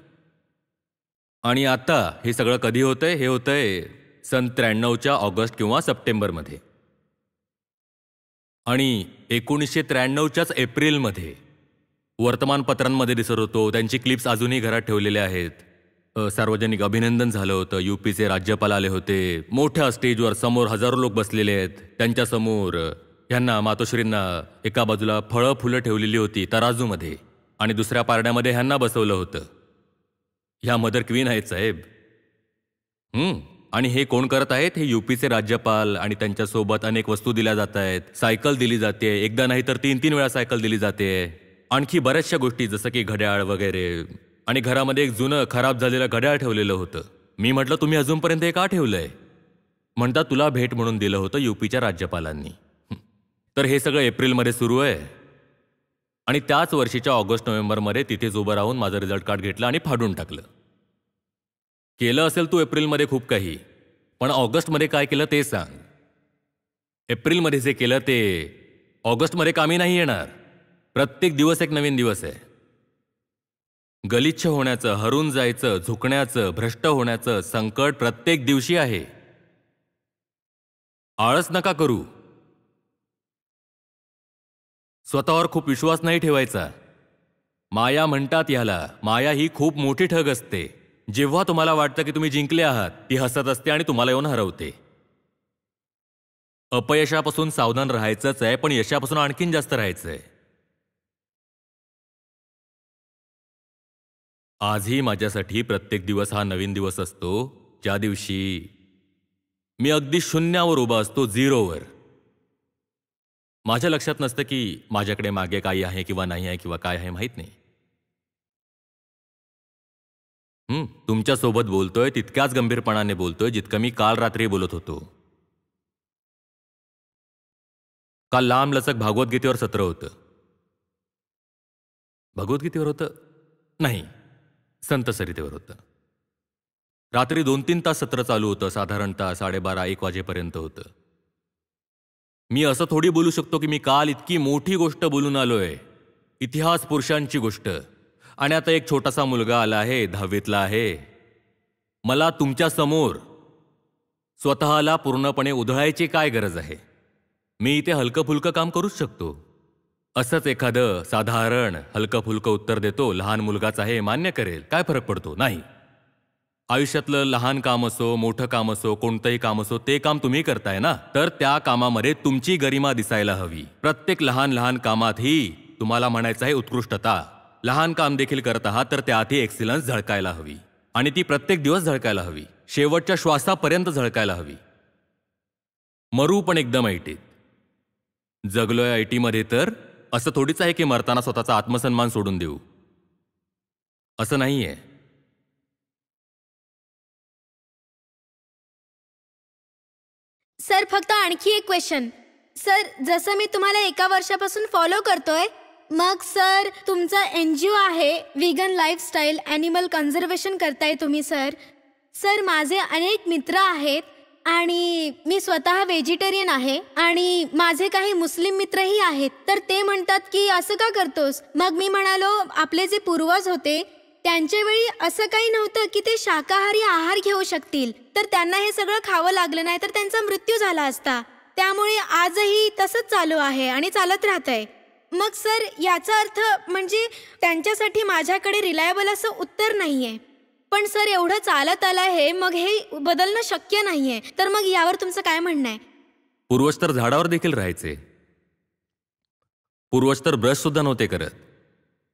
आणि आता हे सगळं कधी होतंय? हे होतंय सन 93च्या ऑगस्ट किंवा सप्टेंबरमध्ये. आणि 1993च्याच एप्रिलमध्ये वर्तमानपत्रांमध्ये दिसत होतो, त्यांची क्लिप्स अजूनही घरात ठेवलेल्या आहेत. सार्वजनिक अभिनंदन झालं होतं, UPचे राज्यपाल आले होते, मोठ्या स्टेजवर समोर हजारो लोक बसलेले आहेत, त्यांच्यासमोर ह्यांना मातोश्रींना एका बाजूला फळं फुलं ठेवलेली होती तराजूमध्ये, आणि दुसऱ्या पारड्यामध्ये ह्यांना बसवलं होतं. ह्या मदर क्वीन आहेत साहेब. आणि हे कोण करत आहेत? हे UPचे राज्यपाल, आणि त्यांच्यासोबत अनेक वस्तू दिल्या जात आहेत. सायकल दिली जाते, एकदा नाही तर 3-3 वेळा सायकल दिली जाते. आणखी बऱ्याचशा गोष्टी जसं की घड्याळ वगैरे. आणि घरामध्ये एक जुनं खराब झालेलं घड्याळ ठेवलेलं होतं. मी म्हटलं तुम्ही अजूनपर्यंत हे का ठेवलंय? म्हणतात तुला भेट म्हणून दिलं होतं UPच्या राज्यपालांनी. तर हे सगळं एप्रिलमध्ये सुरू आहे. आणि त्याच वर्षीच्या ऑगस्ट-नोव्हेंबरमध्ये तिथेच उभं राहून माझं रिझल्ट कार्ड घेतलं आणि फाडून टाकलं. केलं असेल तू एप्रिलमध्ये खूप काही, पण ऑगस्टमध्ये काय केलं ते सांग. एप्रिलमध्ये जे केलं ते ऑगस्टमध्ये कामी नाही येणार. प्रत्येक दिवस एक नवीन दिवस आहे. गलिच्छ होण्याचं, हरून जायचं, झुकण्याचं, भ्रष्ट होण्याचं संकट प्रत्येक दिवशी आहे. आळस नका करू. स्वतःवर खूप विश्वास नाही ठेवायचा. माया म्हणतात ह्याला. माया ही खूप मोठी ठग असते. जेव्हा तुम्हाला वाटतं की तुम्ही जिंकले आहात, ती हसत असते आणि तुम्हाला येऊन हरवते. अपयशापासून सावधान राहायचंच आहे, पण यशापासून आणखीन जास्त राहायचंय. आजही माझ्यासाठी प्रत्येक दिवस हा नवीन दिवस असतो, ज्या दिवशी मी अगदी शून्यावर उभा असतो, झिरोवर. माझ्या लक्षात नसतं की माझ्याकडे मागे काही आहे किंवा नाही आहे किंवा काय आहे माहीत नाही. तुमच्यासोबत बोलतोय तितक्याच गंभीरपणाने बोलतोय जितकं मी काल रात्री बोलत होतो. काल लांबलचक भागवद्गीतेवर सत्र होतं. भगवद्गीतेवर होतं? नाही, संत सरितेवर होतं. रात्री 2-3 तास सत्र चालू होतं. साधारणतः 12:30-1 वाजेपर्यंत होतं. मी असं थोडी बोलू शकतो की मी काल इतकी मोठी गोष्ट बोलून आलोय, इतिहास पुरुषांची गोष्ट, आणि आता एक छोटासा मुलगा आला आहे, 10वीतला आहे. मला तुमच्या समोर स्वतःला पूर्णपणे उधळायची काय गरज आहे? मी इथे हलकं फुलकं काम करूच शकतो. असंच एखादं साधारण हलकं फुलकं उत्तर देतो, लहान मुलगाच आहे, मान्य करेल, काय फरक पडतो? नाही. आयुष्यातलं लहान काम असो, मोठं काम असो, कोणतंही काम असो, ते काम तुम्ही करताय ना, तर त्या कामामध्ये तुमची गरिमा दिसायला हवी. प्रत्येक लहान लहान कामातही तुम्हाला म्हणायचं आहे उत्कृष्टता. लहान काम देखील करत आहात तर त्यातही एक्सिलन्स झळकायला हवी, आणि ती प्रत्येक दिवस झळकायला हवी, शेवटच्या श्वासापर्यंत झळकायला हवी. मरू पण एकदम ऐटीत. जगलोय ऐटीमध्ये तर असं थोडीच आहे की मरताना स्वतःचा आत्मसन्मान सोडून देऊ, असं नाहीये. सर, फक्त आणखी एक क्वेश्चन. सर, जसं मी तुम्हाला 1 वर्षापासून फॉलो करतोय, मग सर तुमचा NGO आहे व्हीगन लाईफस्टाईल ॲनिमल कन्झर्वेशन करताय तुम्ही सर. सर, माझे अनेक मित्र आहेत आणि मी स्वतः व्हेजिटेरियन आहे, आणि माझे काही मुस्लिम मित्रही आहेत. तर ते म्हणतात की असं का करतोस? मग मी म्हणालो, आपले जे पूर्वज होते त्यांच्या वेळी असं काही नव्हतं की ते शाकाहारी आहार घेऊ शकतील, तर त्यांना हे सगळं खावं लागलं नाही तर त्यांचा मृत्यू झाला असता. त्यामुळे आजही तसंच चालू आहे आणि चालत राहतंय. मग सर, याचा अर्थ म्हणजे त्यांच्यासाठी माझ्याकडे रिलायबल असं उत्तर नाहीये. पण सर, एवढं चालत आलं आहे, मग हे बदलणं शक्य नाहीये. तर मग यावर तुमचं काय म्हणणं आहे? पूर्वज तर झाडावर देखील राहायचे. पूर्वज तर ब्रश सुद्धा नव्हते करत.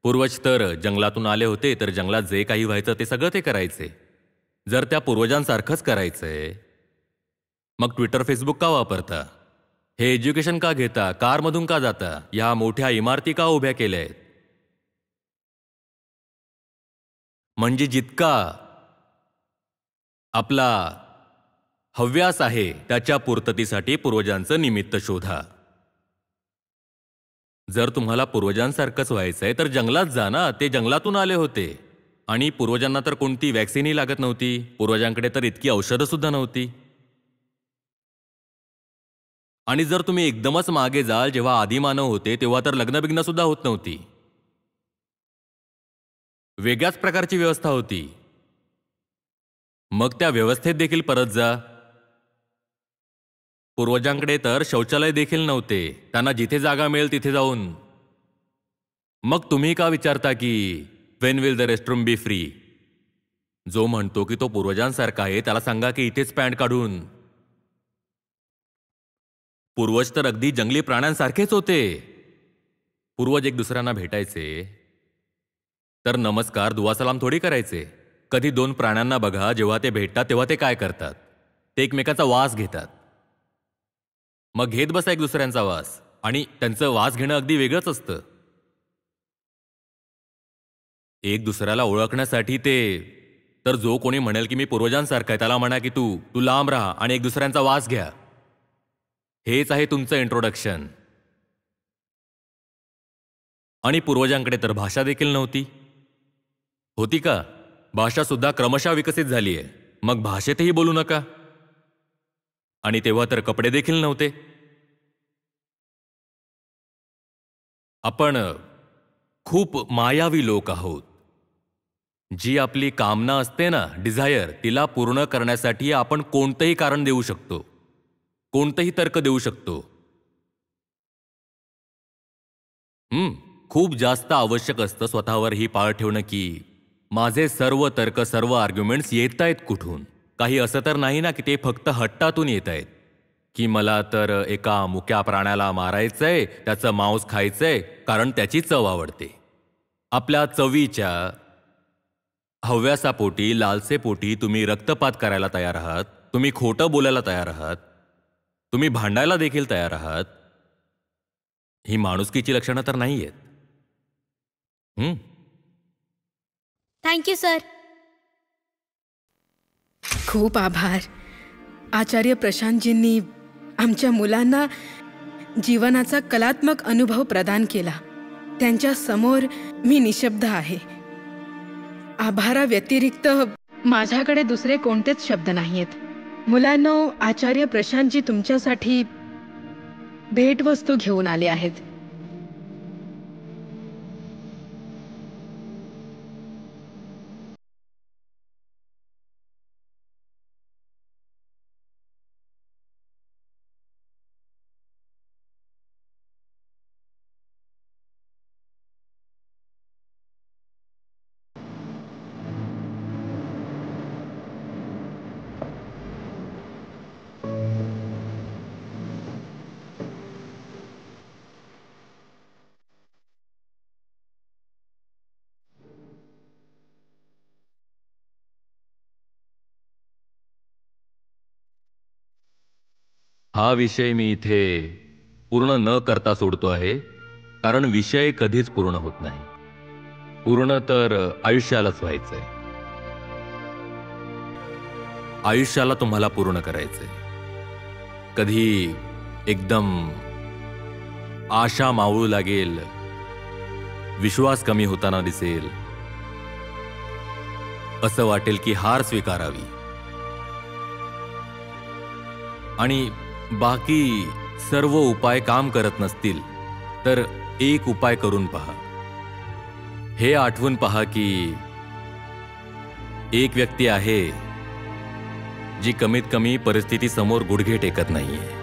पूर्वज तर जंगलातून आले होते, तर जंगलात जे काही व्हायचं ते सगळं ते करायचे. जर त्या पूर्वजांसारखंच करायचंय, मग ट्विटर फेसबुक का वापरता? हे एज्युकेशन का घेता? कारमधून का जाता? या मोठ्या इमारती का उभ्या केल्या आहेत? म्हणजे जितका आपला हव्यास आहे त्याच्या पूर्ततेसाठी पूर्वजांचं निमित्त शोधा. जर तुम्हाला पूर्वजांसारखंच व्हायचंय तर जंगलात जा ना. ते जंगलातून आले होते, आणि पूर्वजांना तर कोणती वॅक्सिनही लागत नव्हती. पूर्वजांकडे तर इतकी औषधं सुद्धा नव्हती. आणि जर तुम्ही एकदमच मागे जाल, जेव्हा आदिमानव होते तेव्हा तर लग्नबिग्न सुद्धा होत नव्हती. वेगळ्याच प्रकारची व्यवस्था होती. मग त्या व्यवस्थेत देखील परत जा. पूर्वजांकडे तर शौचालय देखील नव्हते. त्यांना जिथे जागा मिळेल तिथे जाऊन. मग तुम्ही का विचारता की Wien will the restroom B free? जो म्हणतो की तो पूर्वजांसारखा आहे त्याला सांगा की इथेच पॅन्ट काढून. पूर्वज तर अगदी जंगली प्राण्यांसारखेच होते. पूर्वज एक दुसऱ्यांना भेटायचे तर नमस्कार दुवा सलाम थोडी करायचे. कधी 2 प्राण्यांना बघा, जेव्हा ते भेटतात तेव्हा ते काय करतात? ते एकमेकाचा वास घेतात. मग घेत बसा एक दुसऱ्यांचा वास, आणि त्यांचं वास घेणं अगदी वेगळंच असतं. एक दुसऱ्याला ओळखण्यासाठी ते तर जो कोणी म्हणेल की मी पूर्वजांसारखा आहे त्याला म्हणा की तू लांब राहा आणि एक दुसऱ्यांचा वास घ्या. हेच आहे तुमचं इंट्रोडक्शन. आणि पूर्वजांकडे तर भाषा देखील नव्हती. होती का? भाषा सुद्धा क्रमशः विकसित झाली आहे. मग भाषेतही बोलू नका. आणि तेव्हा तर कपडे देखील नव्हते. आपण खूप मायावी लोक आहोत. जी आपली कामना असते ना, डिझायर, तिला पूर्ण करण्यासाठी आपण कोणतंही कारण देऊ शकतो, कोणतंही तर्क देऊ शकतो. खूप जास्त आवश्यक असतं स्वतःवर ही पाळ ठेवणं की माझे सर्व तर्क, सर्व आर्ग्युमेंट्स येत आहेत कुठून. काही असं तर नाही ना की ते फक्त हट्टातून येत आहेत, की मला तर एका मुक्या प्राण्याला मारायचंय, त्याचं मांस खायचंय कारण त्याची चव आवडते. आपल्या चवीच्या हव्यासापोटी, लालसेपोटी तुम्ही रक्तपात करायला तयार आहात, तुम्ही खोटं बोलायला तयार आहात, तुम्ही भांडायला देखील तयार आहात. ही माणुसकीची लक्षणं तर नाही आहेत. Thank you sir. खूप आभार. आचार्य प्रशांतजींनी आमच्या मुलांना जीवनाचा कलात्मक अनुभव प्रदान केला. त्यांच्या समोर मी निशब्द आहे. आभाराव्यतिरिक्त माझ्याकडे दुसरे कोणतेच शब्द नाहीत. मुलांनो, आचार्य प्रशांतजी तुमच्यासाठी भेटवस्तू घेऊन आले आहेत. हा विषय मी इथे पूर्ण न करता सोडतो आहे, कारण विषय कधीच पूर्ण होत नाही. पूर्ण तर आयुष्यालाच व्हायचंय. आयुष्याला तुम्हाला पूर्ण करायचंय. कधी एकदम आशा मावळू लागेल, विश्वास कमी होताना दिसेल, असं वाटेल की हार स्वीकारावी, आणि बाकी सर्व उपाय काम करत नसतील तर एक उपाय करून पहा. हे आठवून पहा की एक व्यक्ती आहे जी कमीत कमी परिस्थिती समोर गुडघे टेकत नाहीये.